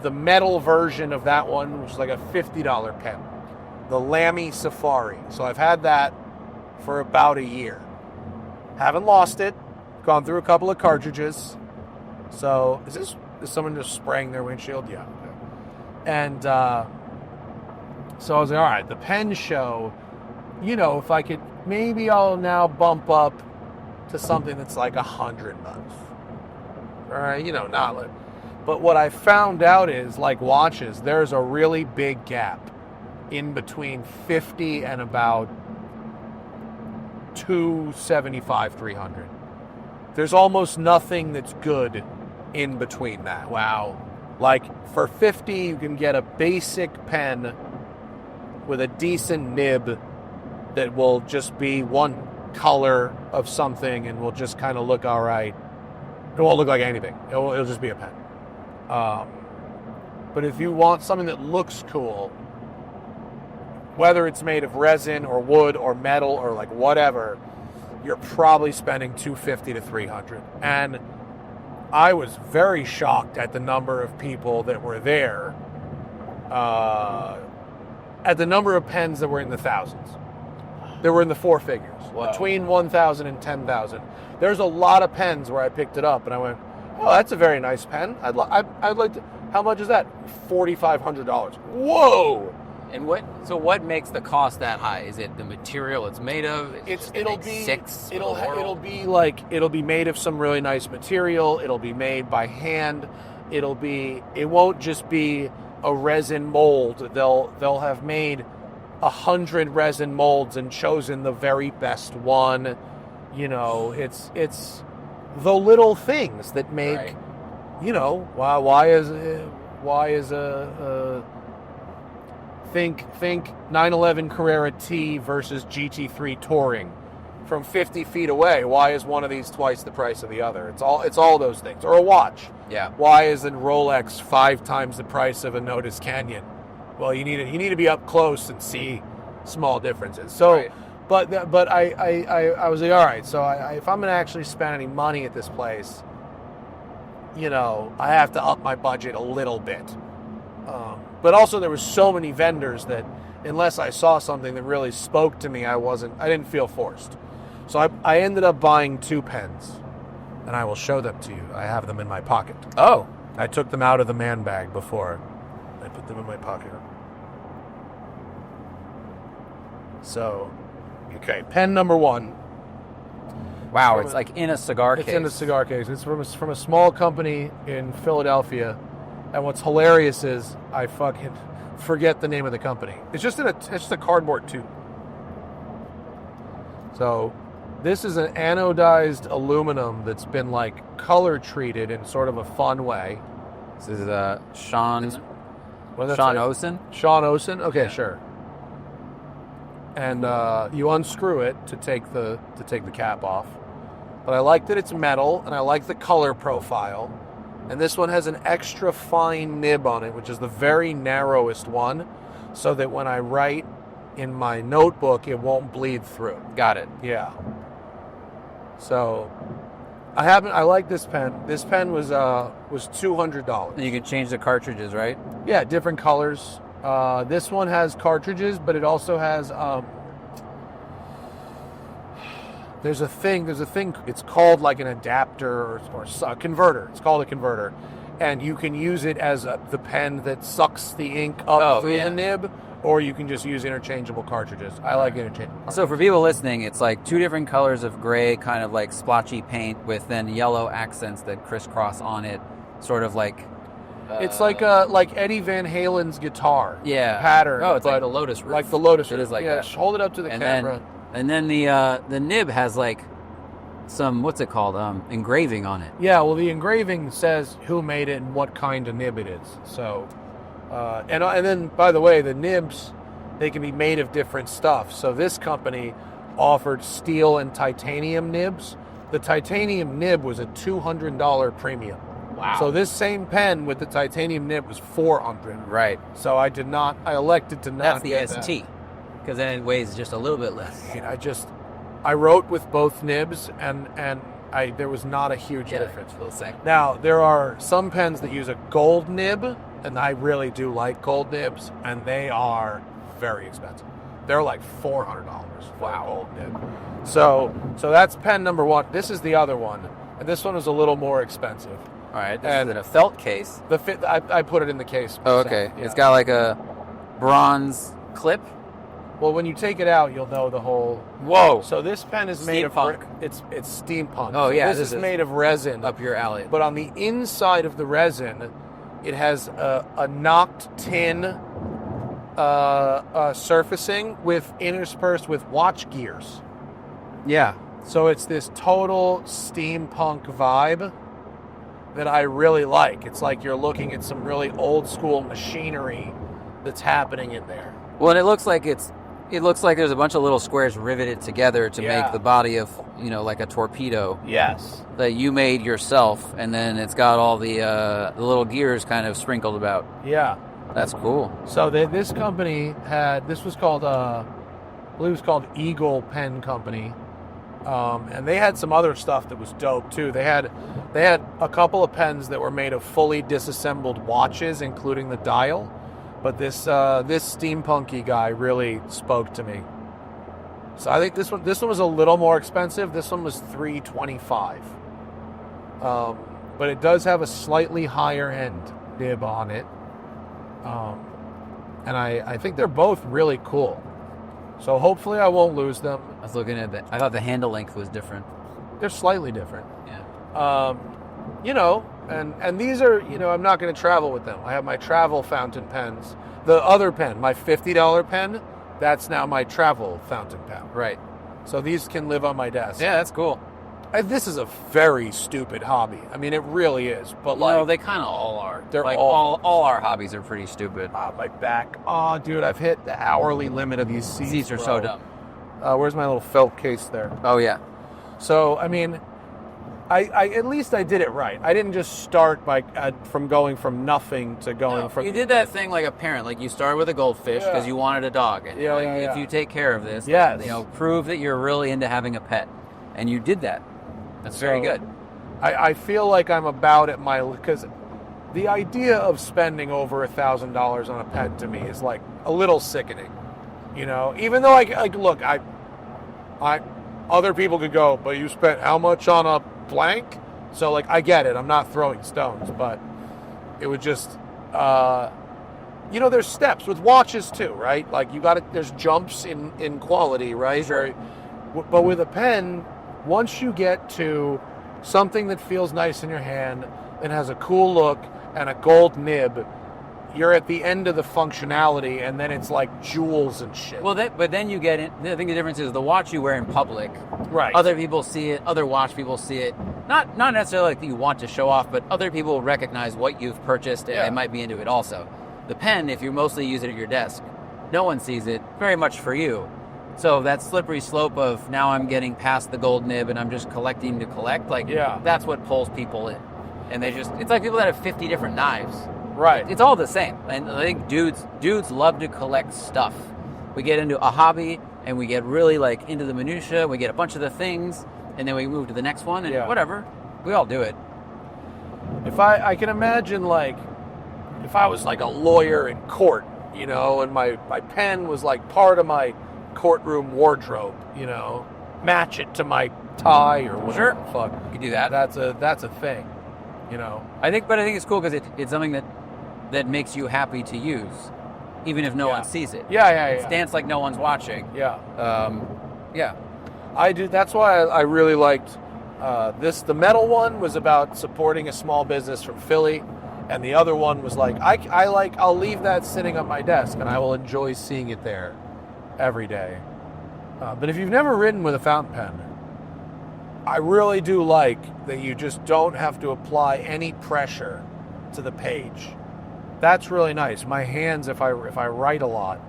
the metal version of that one, which is like a $50 pen. The Lamy Safari. So I've had that for about a year. Haven't lost it. Gone through a couple of cartridges. So is someone just spraying their windshield? Yeah. And so I was like, all right, the pen show, you know, if I could, maybe I'll now bump up to something that's like $100. All right, you know, not like. But what I found out is, like watches, there's a really big gap in between 50 and about 275, 300. There's almost nothing that's good in between that. Wow. Like for 50, you can get a basic pen with a decent nib that will just be one color of something and will just kind of look all right. It won't look like anything. It'll just be a pen. But if you want something that looks cool, whether it's made of resin or wood or metal or like whatever, you're probably spending $250 to $300. And I was very shocked at the number of people that were there, at the number of pens that were in the thousands. They were in the 4 figures, Wow. between 1,000 and 10,000. There's a lot of pens where I picked it up and I went, oh, that's a very nice pen. I'd like to. How much is that? $4,500. Whoa! And what makes the cost that high? Is it the material it's made of? It'll be made of some really nice material. It'll be made by hand. It won't just be a resin mold. They'll have made 100 resin molds and chosen the very best one. You know, it's the little things that make, right. You know, why is a think 911 Carrera T versus GT3 Touring from 50 feet away. Why is one of these twice the price of the other? It's all those things. Or a watch. Yeah. Why is a Rolex 5 times the price of a Notice Canyon? Well, you need to be up close and see small differences. So, right. but I was like, all right. So if I'm gonna actually spend any money at this place, you know, I have to up my budget a little bit. But also there were so many vendors that unless I saw something that really spoke to me, I didn't feel forced. So I ended up buying 2 pens, and I will show them to you. I have them in my pocket. Oh. I took them out of the man bag before. I put them in my pocket. So, okay, pen number 1. Wow, it's like in a cigar case. It's in a cigar case. It's from a small company in Philadelphia. And what's hilarious is I fucking forget the name of the company. It's just a cardboard tube. So this is an anodized aluminum that's been like color treated in sort of a fun way. This is Sean Osen? Sean Osen? Okay, Yeah. sure. And you unscrew it to take the cap off. But I like that it's metal, and I like the color profile. And this one has an extra fine nib on it, which is the very narrowest one, so that when I write in my notebook, it won't bleed through. Got it. Yeah. So I like this pen. This pen was $200. And you can change the cartridges, right? Yeah, different colors. This one has cartridges, but it also has there's a thing. It's called like an adapter or a converter. It's called a converter. and you can use it as the pen that sucks the ink up through the nib, or you can just use interchangeable cartridges. I like interchangeable cartridges. So for people listening, it's like 2 different colors of gray, kind of like splotchy paint with then yellow accents that crisscross on it, sort of like... it's like Eddie Van Halen's guitar pattern. Oh, it's like the Lotus roof. Like the Lotus roof. It is like that. Hold it up to the camera. And then the nib has like some, what's it called, engraving on it. Yeah, well, the engraving says who made it and what kind of nib it is. So, and then, by the way, the nibs, they can be made of different stuff. So this company offered steel and titanium nibs. The titanium nib was a $200 premium. Wow. So this same pen with the titanium nib was $400. Right. So I elected to not get That's the ST, because then it weighs just a little bit less. I wrote with both nibs, and there was not a huge difference. Now, there are some pens that use a gold nib, and I really do like gold nibs, and they are very expensive. They're like $400 for a gold nib. So that's pen number 1. This is the other one, and this one is a little more expensive. All right, this is in a felt case. I put it in the case. Oh, okay. Yeah. It's got like a bronze clip. Well, when you take it out, you'll know the whole... Whoa! So this pen is made of... It's steampunk. Oh, yeah. This is made of resin. Up your alley. But on the inside of the resin, it has a knocked tin surfacing interspersed with watch gears. Yeah. So it's this total steampunk vibe that I really like. It's like you're looking at some really old school machinery that's happening in there. Well, and it looks like there's a bunch of little squares riveted together to make the body of, like a torpedo. Yes. That you made yourself, and then it's got all the little gears kind of sprinkled about. Yeah. That's cool. So this company this was called, I believe it was called Eagle Pen Company. And they had some other stuff that was dope too. They had a couple of pens that were made of fully disassembled watches, including the dial. But this steampunky guy really spoke to me. So I think this one was a little more expensive. This one was $325. But it does have a slightly higher end nib on it. And I think they're both really cool. So hopefully I won't lose them. I was looking at that. I thought the handle length was different. They're slightly different. Yeah. And these are, I'm not going to travel with them. I have my travel fountain pens. The other pen, my $50 pen, that's now my travel fountain pen. Right. So these can live on my desk. Yeah, that's cool. This is a very stupid hobby. I mean, it really is. But they kind of all are. They're like all our hobbies are pretty stupid. My back. Oh, dude, I've hit the hourly limit of these seats. Seats are so dumb. Where's my little felt case there? Oh yeah. So I mean, I at least I did it right. I didn't just start from going from nothing to going from... You did that thing like a parent. Like you started with a goldfish because you wanted a dog. And if you take care of this, prove that you're really into having a pet. And you did that. That's very good. I feel like I'm about at my... Because the idea of spending over $1,000 on a pet to me is like a little sickening. Even though other people could go, but you spent how much on a blank? So I get it. I'm not throwing stones, but it would just, there's steps with watches too, right? There's jumps in quality, right? Sure. But with a pen, once you get to something that feels nice in your hand and has a cool look and a gold nib, you're at the end of the functionality, and then it's like jewels and shit. Well, but then you get in. I think the difference is the watch you wear in public. Right. Other people see it. Other watch people see it. Not necessarily like you want to show off, but other people recognize what you've purchased, and they might be into it also. The pen, if you mostly use it at your desk, no one sees it. Very much for you. So that slippery slope of now I'm getting past the gold nib and I'm just collecting to collect. That's what pulls people in. And it's like people that have 50 different knives. Right. It's all the same. And I think dudes love to collect stuff. We get into a hobby and we get really into the minutia. We get a bunch of the things and then we move to the next one and whatever. We all do it. If I can imagine if I was a lawyer in court, and my pen was part of my courtroom wardrobe, match it to my tie or whatever. Sure. Fuck. You can do that. That's a thing. you know. I think it's cool because it's something that makes you happy to use, even if no one sees it. Yeah. It's dance like no one's watching. Yeah. Yeah. I do. That's why I really liked this. The metal one was about supporting a small business from Philly, and the other one was like I'll leave that sitting on my desk, and I will enjoy seeing it there every day. But if you've never ridden with a fountain pen, I really do like that you just don't have to apply any pressure to the page. That's really nice. My hands, if I write a lot,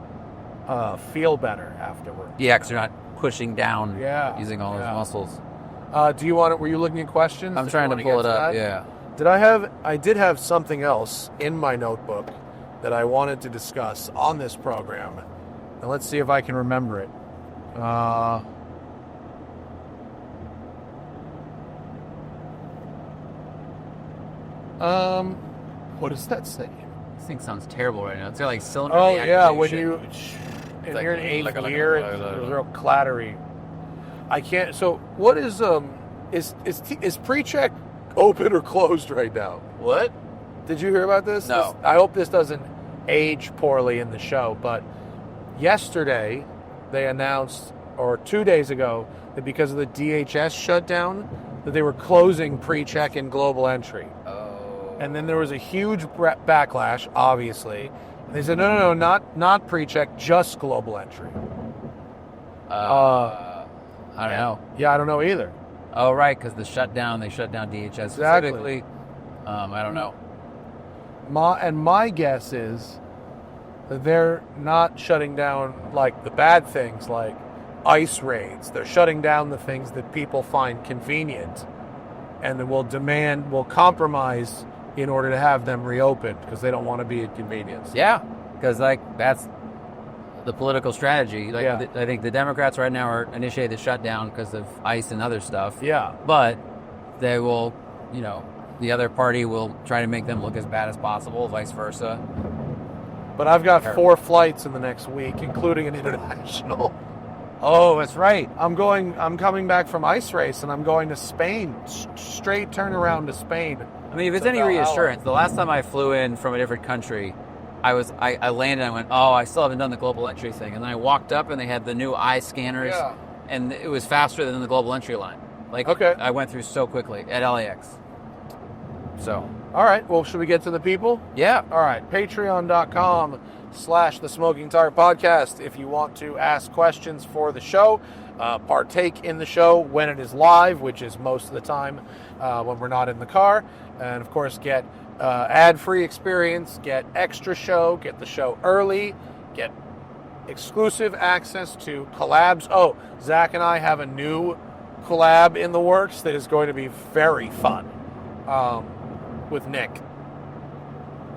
feel better afterward. Yeah, because you're not pushing down using all those muscles. Were you looking at questions? I'm trying to pull it up, yeah. I did have something else in my notebook that I wanted to discuss on this program. And let's see if I can remember it. What does that say? This thing sounds terrible right now. It's got like cylinder. Oh yeah, when shit. you're in eighth gear, it's real clattery. I can't. So what is pre-check open or closed right now? What? Did you hear about this? No. I hope this doesn't age poorly in the show, but yesterday they announced, or 2 days ago, that because of the DHS shutdown, that they were closing pre-check and global entry. And then there was a huge backlash, obviously. And they said, no, not pre-check, just global entry. I don't know. Yeah, I don't know either. Oh, right, because they shut down DHS specifically. I don't know. My guess is that they're not shutting down like the bad things, like ICE raids. They're shutting down the things that people find convenient, and that will compromise in order to have them reopened because they don't want to be inconvenienced. Yeah, because that's the political strategy. I think the Democrats right now are initiating the shutdown because of ICE and other stuff. Yeah. But they will, the other party will try to make them look as bad as possible, vice versa. But I've got 4 flights in the next week, including an international. Oh, that's right. I'm coming back from ice race, and I'm going to Spain. Straight turnaround to Spain. I mean, if it's any reassurance, the last time I flew in from a different country, I landed and I went, oh, I still haven't done the global entry thing. And then I walked up and they had the new eye scanners, and it was faster than the global entry line. I went through so quickly at LAX. So. All right, well, should we get to the people? Yeah. All right, patreon.com/The Smoking Tire Podcast. If you want to ask questions for the show, partake in the show when it is live, which is most of the time when we're not in the car. And, of course, get ad-free experience, get extra show, get the show early, get exclusive access to collabs. Oh, Zach and I have a new collab in the works that is going to be very fun with Nick.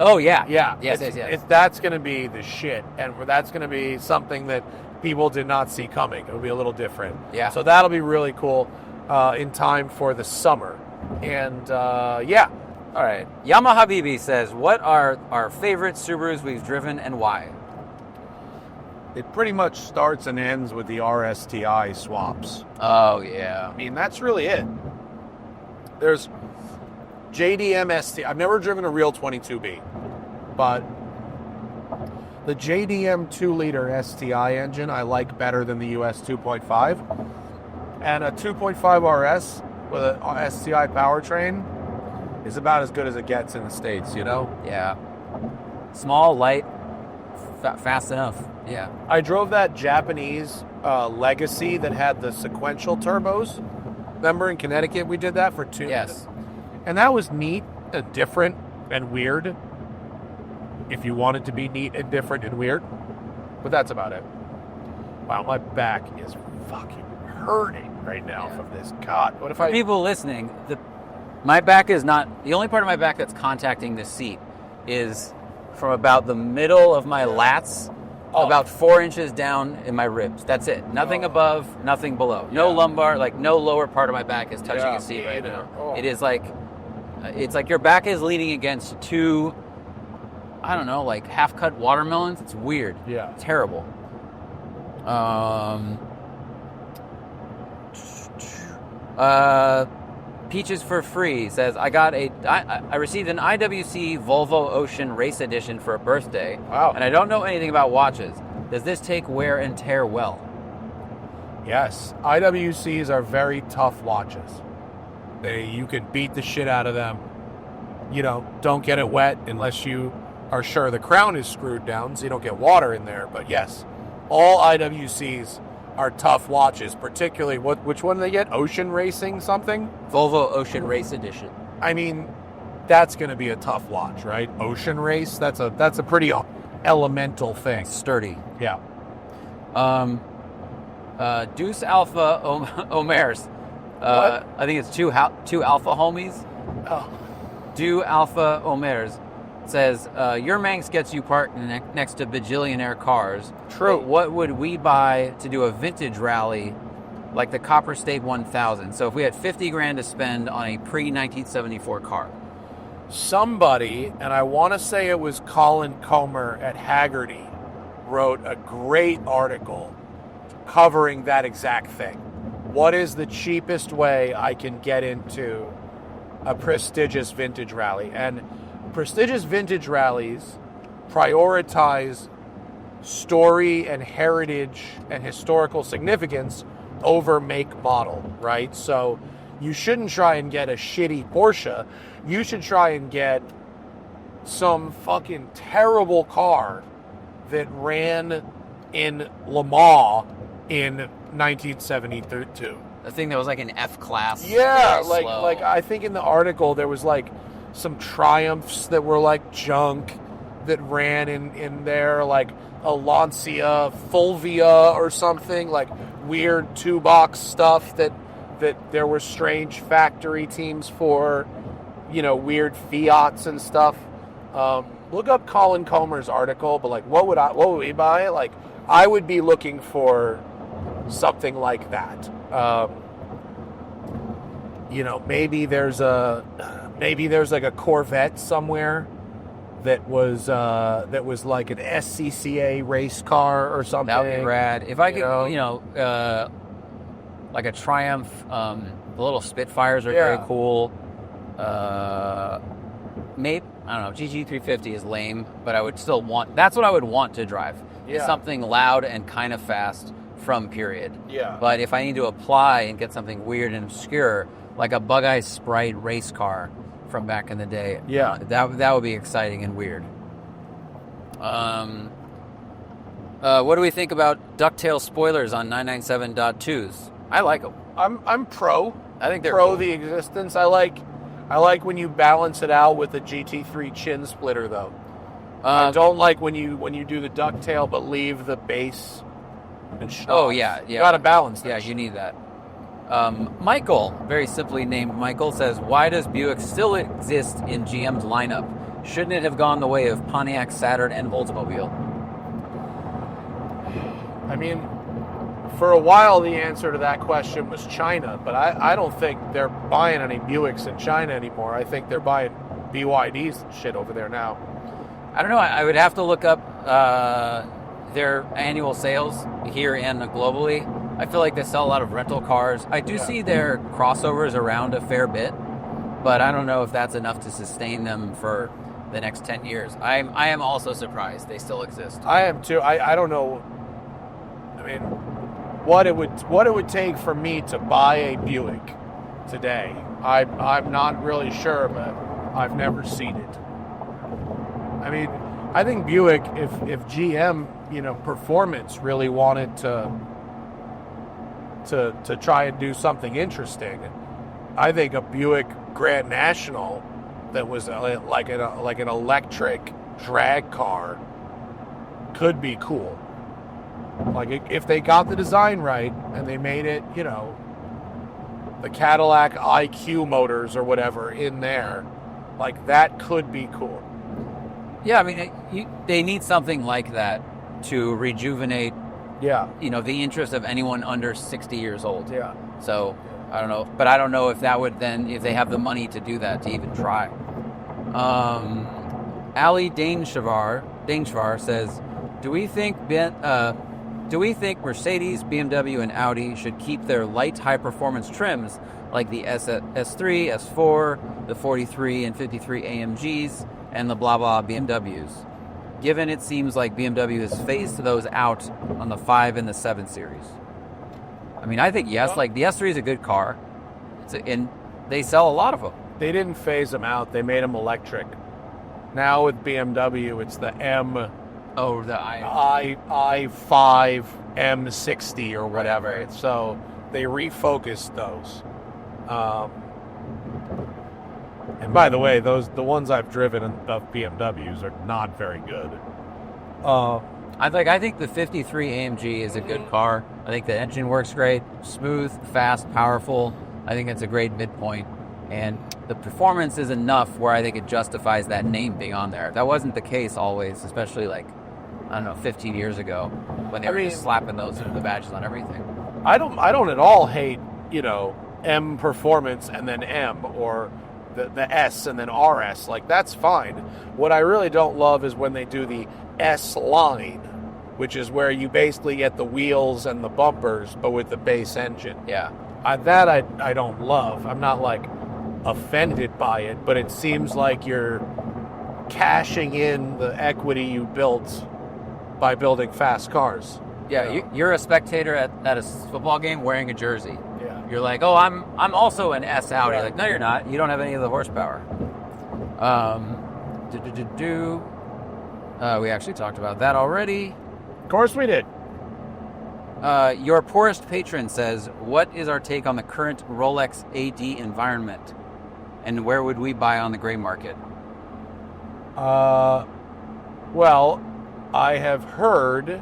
Oh, yeah. Yeah. Yes. That's going to be the shit. And that's going to be something that people did not see coming. It'll be a little different. Yeah. So that'll be really cool in time for the summer. And, yeah. All right. Yamaha BB says, what are our favorite Subarus we've driven and why? It pretty much starts and ends with the RSTI swaps. Oh, yeah. I mean, that's really it. There's JDM ST. I've never driven a real 22B, but the JDM 2-liter STI engine I like better than the US 2.5. And a 2.5 RS with an STI powertrain is about as good as it gets in the States, Yeah. Small, light, fast enough. Yeah. I drove that Japanese Legacy that had the sequential turbos. Remember in Connecticut we did that for 2 Yes. And that was neat and different and weird. If you want it to be neat and different and weird. But that's about it. Wow, my back is fucking hurting right now from this. God, what if For people listening, my back is not... The only part of my back that's contacting the seat is from about the middle of my lats, about 4 inches down in my ribs. That's it. Nothing above, nothing below. No lumbar, no lower part of my back is touching a seat right now. It is it's like your back is leaning against 2, I don't know, half-cut watermelons. It's weird. Yeah. It's terrible. Peaches for Free says, I received an IWC Volvo Ocean Race Edition for a birthday. Wow. And I don't know anything about watches. Does this take wear and tear well? Yes. IWCs are very tough watches. You can beat the shit out of them. Don't get it wet unless you are sure the crown is screwed down so you don't get water in there. But yes, all IWCs are tough watches, particularly which one do they get? Ocean Racing something? Volvo Ocean Race Edition. I mean, that's going to be a tough watch, right? Ocean Race, that's a pretty elemental thing. Sturdy. Yeah. Deuce Alpha Omers. I think it's two Alpha homies. Oh. Do Alpha Omers says, your Manx gets you parked next to bajillionaire cars. True. But what would we buy to do a vintage rally like the Copper State 1000? So if we had 50 grand to spend on a pre-1974 car. Somebody, and I want to say it was Colin Comer at Haggerty, wrote a great article covering that exact thing. What is the cheapest way I can get into a prestigious vintage rally? And prestigious vintage rallies prioritize story and heritage and historical significance over make model, right? So you shouldn't try and get a shitty Porsche. You should try and get some fucking terrible car that ran in Le Mans in 1972. The thing that was like an F class. Yeah, very like slow. I think in the article there was like some Triumphs that were like junk that ran in there, like a Lancia Fulvia or something, like weird two-box stuff that there were strange factory teams for, weird Fiats and stuff. Look up Colin Comer's article, but like what would we buy? Like I would be looking for something like that. Maybe there's like a Corvette somewhere that was like an SCCA race car or something. That would be rad. If I could, like a Triumph, the little Spitfires are very cool. Maybe, I don't know, GG350 is lame, but I would still that's what I would want to drive. Yeah. Is something loud and kind of fast from period. Yeah. But if I need to apply and get something weird and obscure, like a Bug-Eyed Sprite race car from back in the day, that would be exciting and weird. What do we think about Ducktail spoilers on 997.2s? I like them. I'm pro. I think they're pro cool. the existence. I like when you balance it out with the GT3 chin splitter, though. I don't like when you do the Ducktail but leave the base and schnoz. Oh yeah. You gotta balance that. Yeah, you need that. Michael, very simply named Michael, says, why does Buick still exist in GM's lineup? Shouldn't it have gone the way of Pontiac, Saturn, and Oldsmobile? I mean, for a while the answer to that question was China, but I don't think they're buying any Buicks in China anymore. I think they're buying BYDs and shit over there now. I don't know. I would have to look up their annual sales here and globally. I feel like they sell a lot of rental cars. I do see their crossovers around a fair bit, but I don't know if that's enough to sustain them for the next 10 years. I am also surprised they still exist. I am too. I don't know. I mean, what it would take for me to buy a Buick today. I'm not really sure, but I've never seen it. I mean, I think Buick, if GM, Performance really wanted to try and do something interesting, I think a Buick Grand National that was like an electric drag car could be cool. Like if they got the design right and they made it, the Cadillac IQ motors or whatever in there, like that could be cool. Yeah, I mean, they need something like that to rejuvenate, the interest of anyone under 60 years old. Yeah. So, I don't know. But I don't know if that would then, if they have the money to do that, to even try. Ali Daneshavar says, do we think do we think Mercedes, BMW, and Audi should keep their light high-performance trims like the S3, S4, the 43 and 53 AMGs, and the blah blah BMWs? Given it seems like BMW has phased those out on the 5 and the 7 series. I mean, I think yes. Like the S3 is a good car, and they sell a lot of them. They didn't phase them out. They made them electric. Now with BMW, it's the M. Oh, the i5 M60 or whatever. Right. So they refocused those. And by the way, the ones I've driven of BMWs are not very good. I think the 53 AMG is a good car. I think the engine works great, smooth, fast, powerful. I think it's a great midpoint. And the performance is enough where I think it justifies that name being on there. That wasn't the case always, especially 15 years ago when they were just slapping the badges on everything. I don't at all hate, M performance and then M, or the S and then RS. Like, that's fine. What I really don't love is when they do the S line, which is where you basically get the wheels and the bumpers, but with the base engine. Yeah. That I don't love. I'm not offended by it, but it seems like you're cashing in the equity you built by building fast cars. Yeah, you're a spectator at a football game wearing a jersey. Yeah. You're like, oh, I'm also an S Audi. Like, no, you're not. You don't have any of the horsepower. We actually talked about that already. Of course we did. Your poorest patron says, what is our take on the current Rolex AD environment? And where would we buy on the gray market? Well, I have heard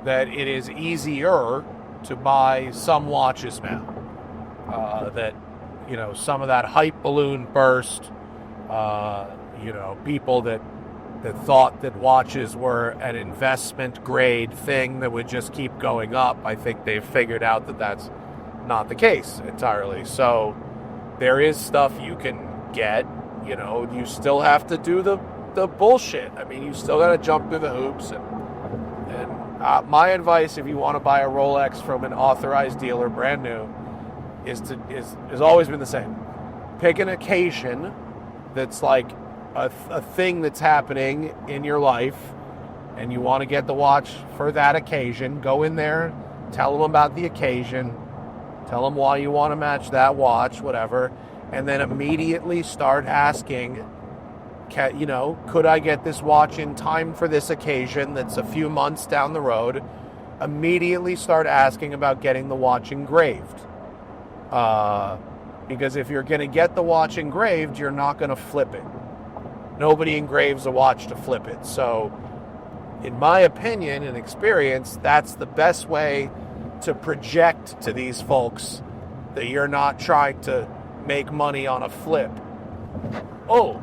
that it is easier to buy some watches now. That, some of that hype balloon burst, people that thought that watches were an investment grade thing that would just keep going up. I think they've figured out that that's not the case entirely. So there is stuff you can get, you still have to do the bullshit. I mean, you still got to jump through the hoops. And my advice, if you want to buy a Rolex from an authorized dealer, brand new, is always been the same. Pick an occasion that's like a thing that's happening in your life, and you want to get the watch for that occasion. Go in there, tell them about the occasion, tell them why you want to match that watch, whatever, and then immediately start asking, could I get this watch in time for this occasion that's a few months down the road? Immediately start asking about getting the watch engraved. Because if you're going to get the watch engraved, you're not going to flip it. Nobody engraves a watch to flip it. So, in my opinion and experience, that's the best way to project to these folks that you're not trying to make money on a flip. Oh,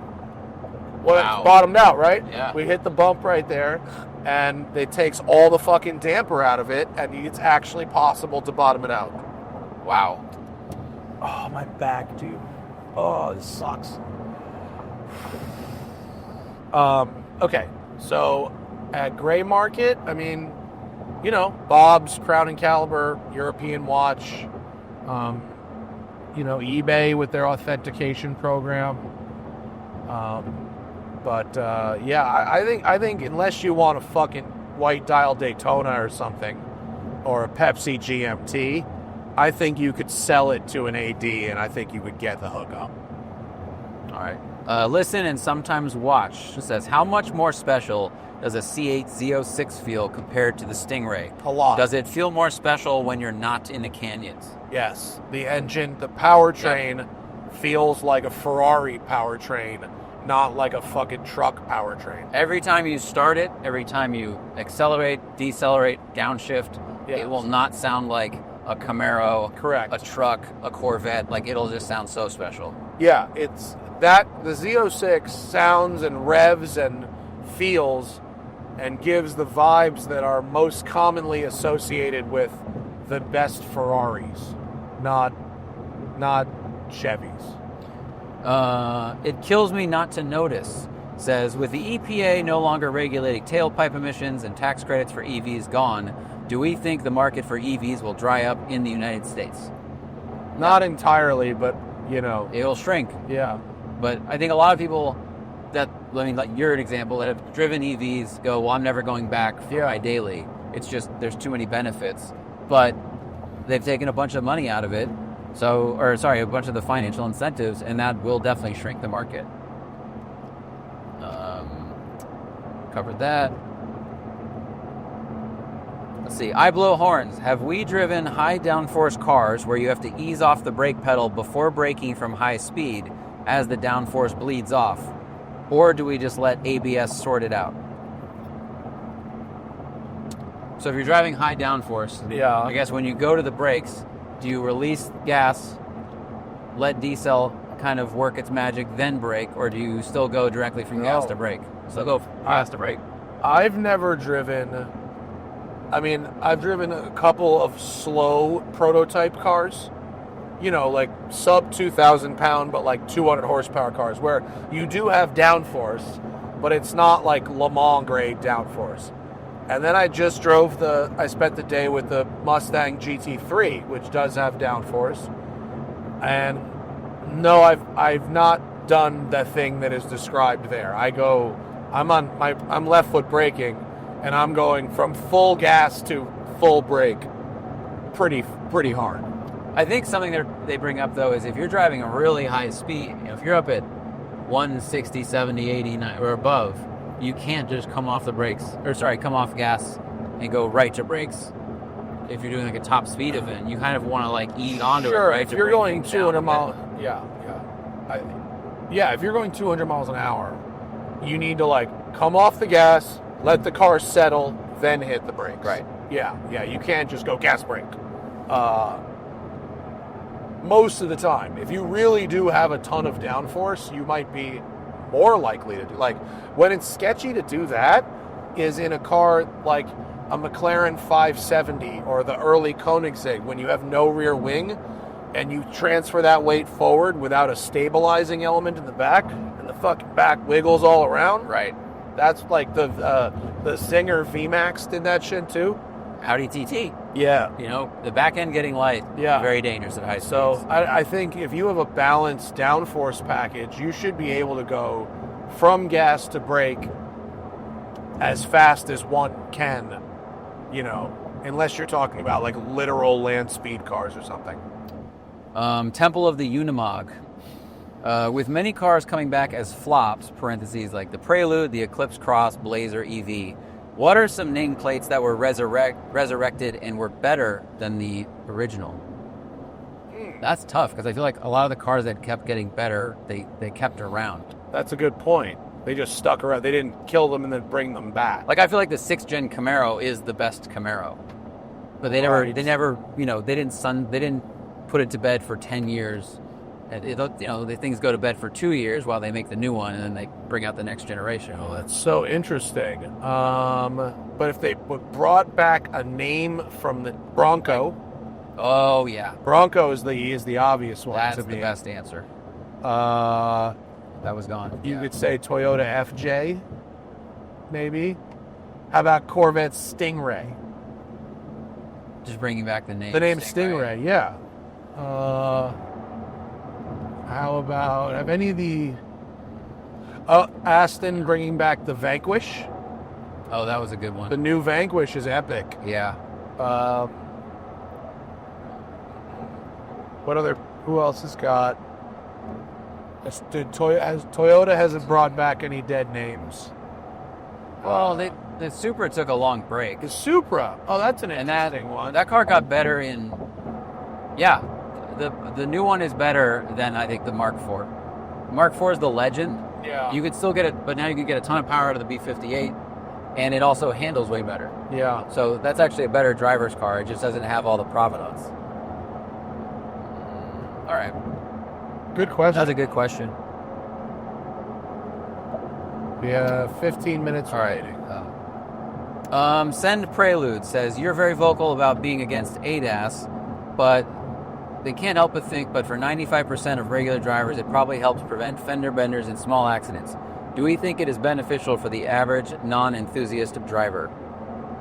well, wow. It's bottomed out, right? Yeah. We hit the bump right there, and it takes all the fucking damper out of it, and it's actually possible to bottom it out. Wow. Oh, my back, dude. Oh, this sucks. Okay, so at gray market, I mean, Bob's, Crown and Caliber, European watch, eBay with their authentication program. I think unless you want a fucking white dial Daytona or something, or a Pepsi GMT, I think you could sell it to an AD, and I think you would get the hookup. All right. Listen and sometimes watch. It says, how much more special does a C8 Z06 feel compared to the Stingray? A lot. Does it feel more special when you're not in the canyons? Yes. The engine, the powertrain feels like a Ferrari powertrain, not like a fucking truck powertrain. Every time you start it, every time you accelerate, decelerate, downshift, it will not sound like a Camaro, correct, a truck, a Corvette. Like, it'll just sound so special. Yeah, it's that the Z06 sounds and revs and feels and gives the vibes that are most commonly associated with the best Ferraris, not Chevys. It kills me not to notice. says, with the EPA no longer regulating tailpipe emissions and tax credits for EVs gone, do we think the market for EVs will dry up in the United States? Not entirely, but, It'll shrink. Yeah. But I think a lot of people like you're an example, that have driven EVs go, well, I'm never going back for my daily. It's just, there's too many benefits. But they've taken a bunch of money out of it. A bunch of the financial incentives, and that will definitely shrink the market. Covered that. Let's see. I blow horns. Have we driven high downforce cars where you have to ease off the brake pedal before braking from high speed as the downforce bleeds off? Or do we just let ABS sort it out? So if you're driving high downforce, I guess when you go to the brakes, do you release gas, let decel kind of work its magic, then brake, or do you still go directly from gas to brake? So go gas to brake. I've never driven... I've driven a couple of slow prototype cars, like sub 2,000 pound, but like 200 horsepower cars, where you do have downforce, but it's not like Le Mans grade downforce. And then I spent the day with the Mustang GT3, which does have downforce. And no, I've not done the thing that is described there. I'm left foot braking, and I'm going from full gas to full brake pretty hard. I think something that they bring up, though, is if you're driving a really high speed, if you're up at 160, 70, 80, or above, you can't just come off gas and go right to brakes. If you're doing like a top speed event, you kind of want to like ease onto it, right? If you're going 200 miles, if you're going 200 miles an hour, you need to like come off the gas, let the car settle, then hit the brakes. Right. Yeah. You can't just go gas brake. Most of the time, if you really do have a ton of downforce, you might be more likely to do. Like when it's sketchy to do that is in a car like a McLaren 570 or the early Koenigsegg, when you have no rear wing and you transfer that weight forward without a stabilizing element in the back, and the fucking back wiggles all around. Right. That's like the Singer VMAX did that shit too. Audi TT. Yeah. The back end getting light. Yeah. Very dangerous at high speeds. So I think if you have a balanced downforce package, you should be able to go from gas to brake as fast as one can, unless you're talking about like literal land speed cars or something. Temple of the Unimog. With many cars coming back as flops, parentheses like the Prelude, the Eclipse Cross, Blazer EV, what are some nameplates that were resurrected and were better than the original? That's tough, because I feel like a lot of the cars that kept getting better, they kept around. That's a good point. They just stuck around. They didn't kill them and then bring them back. Like I feel like the 6th gen Camaro is the best Camaro, but they never, they didn't put it to bed for 10 years. The things go to bed for 2 years while they make the new one, and then they bring out the next generation. Oh, that's so interesting. But if they brought back a name from the Bronco. Oh yeah, Bronco is the obvious one. That's the best answer. That was gone. You could say Toyota FJ, maybe. How about Corvette Stingray? Just bringing back the name. The name Stingray, yeah. How about, have any of the Aston bringing back the Vanquish? Oh, that was a good one. The new Vanquish is epic. Yeah. Who else has got? Toyota hasn't brought back any dead names. Well, the Supra took a long break. The Supra. Oh, that's an interesting one. That car got better in... Yeah. The new one is better than, I think, the Mark IV. Mark IV is the legend. Yeah. You could still get it, but now you can get a ton of power out of the B58, and it also handles way better. Yeah. So that's actually a better driver's car. It just doesn't have all the provenance. All right. Good question. That's a good question. We have 15 minutes remaining. Send Prelude says, you're very vocal about being against ADAS, but they can't help but think, but for 95% of regular drivers, it probably helps prevent fender benders and small accidents. Do we think it is beneficial for the average non-enthusiast driver?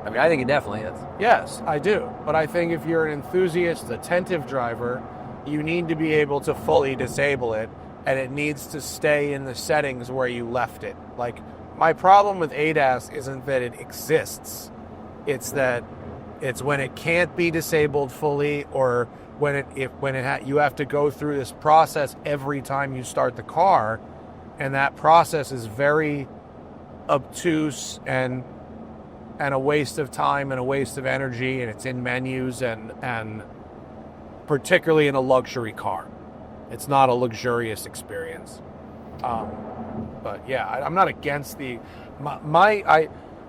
I mean, I think it definitely is. Yes, I do. But I think if you're an enthusiast, attentive driver, you need to be able to fully disable it, and it needs to stay in the settings where you left it. Like, my problem with ADAS isn't that it exists. It's that it's when it can't be disabled fully, or when you have to go through this process every time you start the car, and that process is very obtuse and a waste of time and a waste of energy, and it's in menus and particularly in a luxury car. It's not a luxurious experience. But yeah, I'm not against I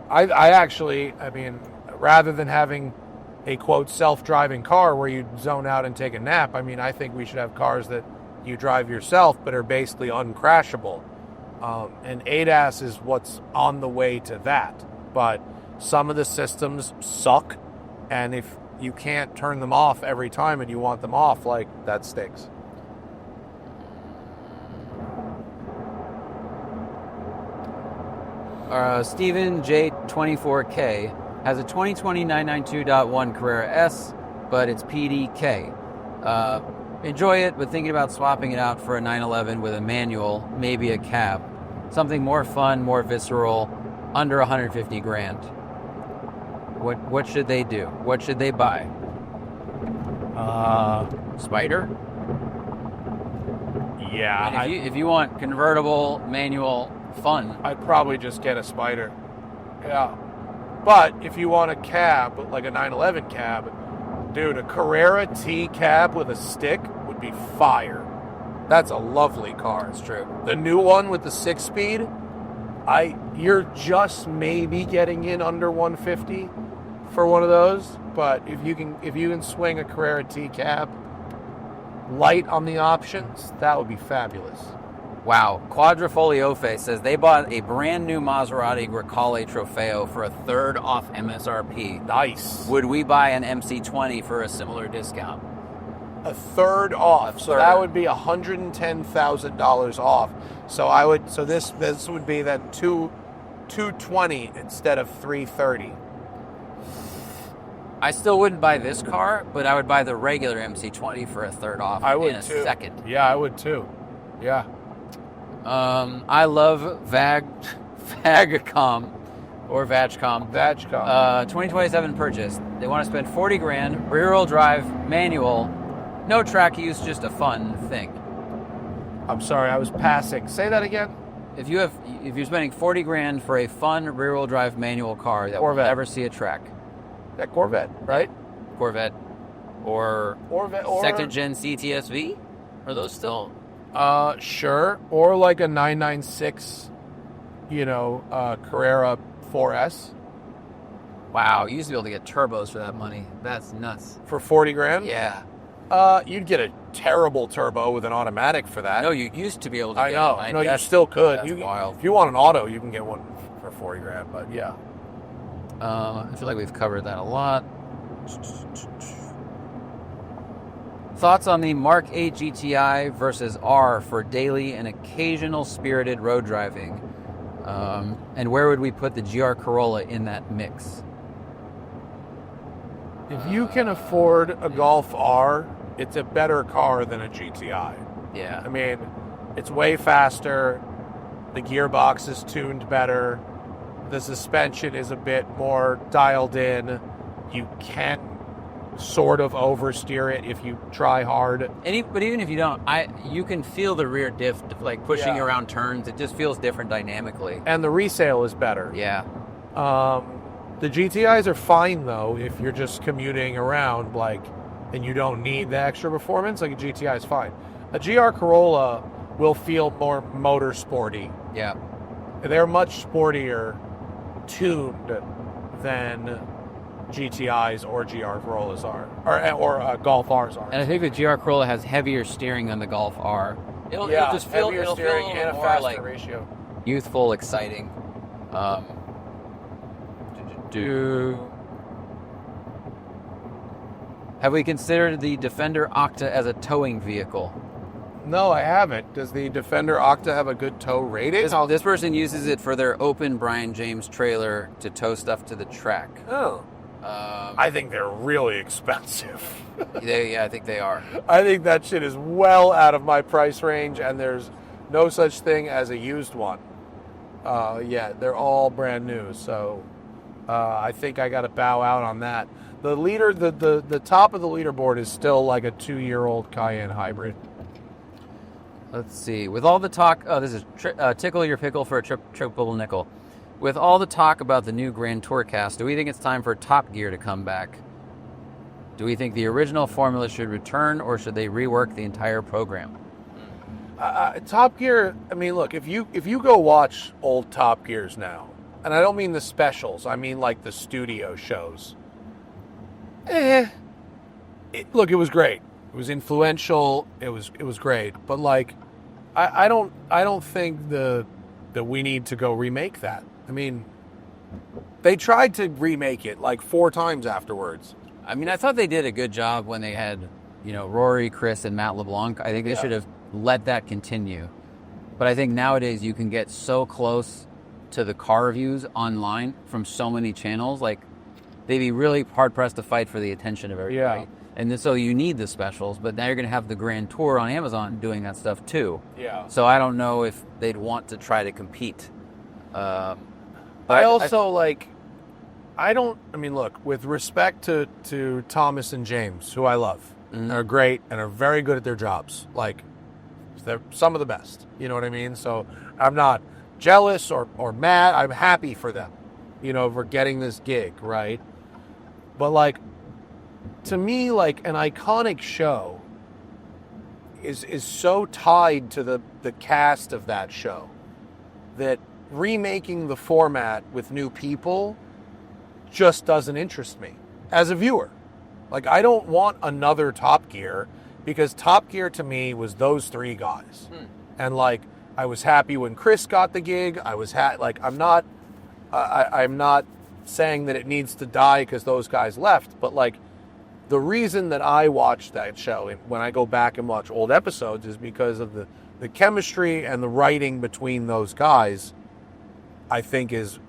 actually, I mean, rather than having a quote self-driving car where you zone out and take a nap, I mean, I think we should have cars that you drive yourself but are basically uncrashable. And ADAS is what's on the way to that. But some of the systems suck, and if you can't turn them off every time and you want them off, like, that stinks. Steven J24K has a 2020 992.1 Carrera S, but it's PDK. Enjoy it, but thinking about swapping it out for a 911 with a manual, maybe a cab. Something more fun, more visceral, under 150 grand. What should they do? What should they buy? Spider? Yeah. I mean, if you want convertible, manual, fun, I'd probably just get a Spider. Yeah. But if you want a cab, like a 911 cab, dude, a Carrera T cab with a stick would be fire. That's a lovely car. it's true. The new one with the 6-speed, you're just maybe getting in under 150 for one of those. But if you can swing a Carrera T cab, light on the options, that would be fabulous. Wow. Quadrifoliofe says they bought a brand new Maserati Grecale Trofeo for a third off MSRP. Nice. Would we buy an MC20 for a similar discount? A third off. So that would be $110,000 off. So this would be then $220 instead of $330. I still wouldn't buy this car, but I would buy the regular MC20 for a third off in a second. Yeah, I would too. Yeah. I love Vagcom or Vagcom. 2027 purchase. They want to spend 40 grand, rear-wheel drive, manual, no track use, just a fun thing. I'm sorry, I was passing. Say that again. If you're spending 40 grand for a fun rear-wheel drive manual car that will never see a track. That Corvette, right? Corvette or second gen CTSV? Are those still? Sure. Or like a 996, Carrera 4S. Wow, you used to be able to get turbos for that money. That's nuts. For 40 grand? Yeah. You'd get a terrible turbo with an automatic for that. No, you used to be able to I know. No, you still could. That's wild. If you want an auto, you can get one for 40 grand, but yeah. I feel like we've covered that a lot. Thoughts on the Mark 8 GTI versus R for daily and occasional spirited road driving? And where would we put the GR Corolla in that mix? If you can afford a Golf R, it's a better car than a GTI. Yeah. I mean, it's way faster. The gearbox is tuned better. The suspension is a bit more dialed in. You can sort of oversteer it if you try hard. But even if you don't, you can feel the rear diff like pushing you around turns. It just feels different dynamically. And the resale is better. Yeah. The GTIs are fine though if you're just commuting around, and you don't need the extra performance. Like a GTI is fine. A GR Corolla will feel more motor sporty. Yeah. They're much sportier tuned than GTIs or GR Corollas are, or Golf Rs are. And I think the GR Corolla has heavier steering than the Golf R. It'll just feel heavier it'll steering feel a and a more faster ratio. Youthful, exciting. Have we considered the Defender Octa as a towing vehicle? No, I haven't. Does the Defender Octa have a good tow rating? This person uses it for their open Brian James trailer to tow stuff to the track. Oh. I think they're really expensive. I think they are. I think that shit is well out of my price range, and there's no such thing as a used one. Yeah, they're all brand new, so I think I got to bow out on that. The leader, the top of the leaderboard is still like a 2-year-old Cayenne hybrid. Let's see. With all the talk, this is Tickle Your Pickle for a triple nickel. With all the talk about the new Grand Tour cast, do we think it's time for Top Gear to come back? Do we think the original formula should return, or should they rework the entire program? Top Gear, I mean, look, if you go watch old Top Gears now, and I don't mean the specials, I mean like the studio shows. Look, it was great. It was influential. It was great. But like, I don't think that we need to go remake that. I mean, they tried to remake it like 4 times afterwards. I mean, I thought they did a good job when they had, Rory, Chris, and Matt LeBlanc. I think they should have let that continue. But I think nowadays you can get so close to the car reviews online from so many channels. Like, they'd be really hard-pressed to fight for the attention of everybody. Yeah. And so you need the specials, but now you're going to have the Grand Tour on Amazon doing that stuff too. Yeah. So I don't know if they'd want to try to compete. Look, with respect to Thomas and James, who I love, they're great and are very good at their jobs. Like, they're some of the best. You know what I mean? So I'm not jealous or mad. I'm happy for them, for getting this gig, right? But like, to me, like, an iconic show is so tied to the cast of that show that remaking the format with new people just doesn't interest me as a viewer. Like, I don't want another Top Gear, because Top Gear to me was those 3 guys. And like, I was happy when Chris got the gig. I was I'm not saying that it needs to die because those guys left, but like, the reason that I watch that show when I go back and watch old episodes is because of the chemistry and the writing between those guys. I think is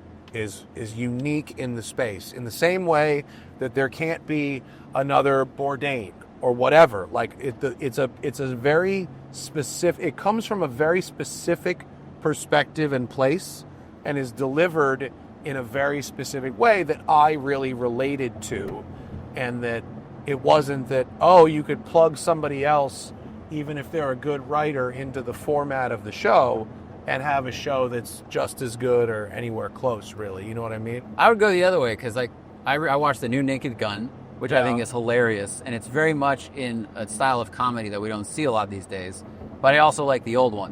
unique in the space, in the same way that there can't be another Bourdain or whatever. Like, it's a very specific. It comes from a very specific perspective and place, and is delivered in a very specific way that I really related to, and that it wasn't that, you could plug somebody else, even if they're a good writer, into the format of the show and have a show that's just as good or anywhere close, really. You know what I mean? I would go the other way, because like, I watched the new Naked Gun, which I think is hilarious, and it's very much in a style of comedy that we don't see a lot these days. But I also like the old one.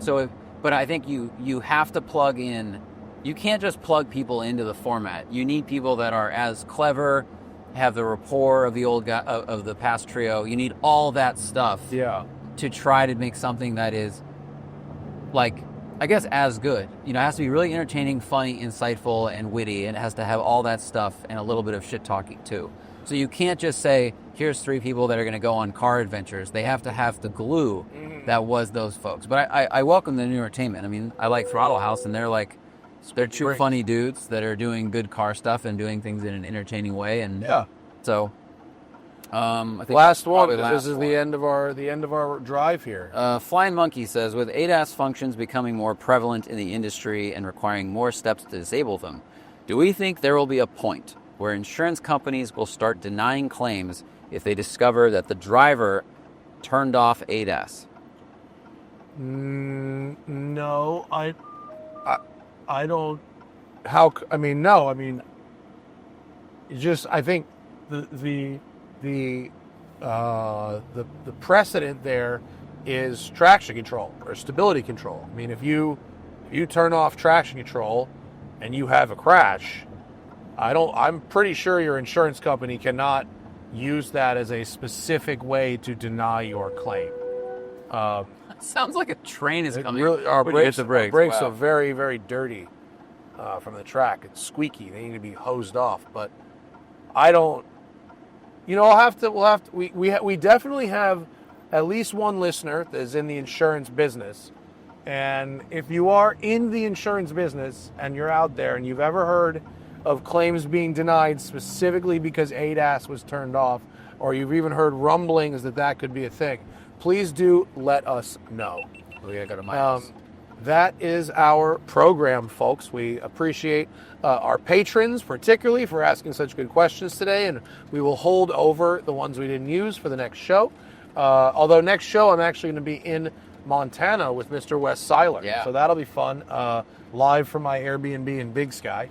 But I think you have to plug in. You can't just plug people into the format. You need people that are as clever, have the rapport of the old guy, of the past trio. You need all that stuff to try to make something that is, like, I guess, as good. It has to be really entertaining, funny, insightful, and witty, and it has to have all that stuff and a little bit of shit talking too. So you can't just say, here's 3 people that are going to go on car adventures. They have to have the glue that was those folks. But I welcome the new entertainment. I mean, I like Throttle House, and they're 2 funny dudes that are doing good car stuff and doing things in an entertaining way. And so, I think last one. This is the end of our drive here. Flying Monkey says, with ADAS functions becoming more prevalent in the industry and requiring more steps to disable them, do we think there will be a point where insurance companies will start denying claims if they discover that the driver turned off ADAS? No, I don't. How? I mean, no. I mean, I think the precedent there is traction control or stability control. I mean, if you turn off traction control and you have a crash, I'm pretty sure your insurance company cannot use that as a specific way to deny your claim. Sounds like a train is coming. Really, our brakes Wow. are very, very dirty from the track. It's squeaky. They need to be hosed off. But I don't. We'll have to. We definitely have at least one listener that is in the insurance business. And if you are in the insurance business and you're out there and you've ever heard of claims being denied specifically because ADAS was turned off, or you've even heard rumblings that could be a thing, please do let us know. We gotta go to Miles. That is our program, folks. We appreciate our patrons, particularly for asking such good questions today, and we will hold over the ones we didn't use for the next show. Although next show I'm actually going to be in Montana with Mr. Wes Seiler. Yeah. So that'll be fun. Live from my Airbnb in Big Sky.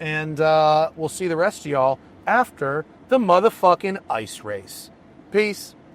And we'll see the rest of y'all after the motherfucking ice race. Peace.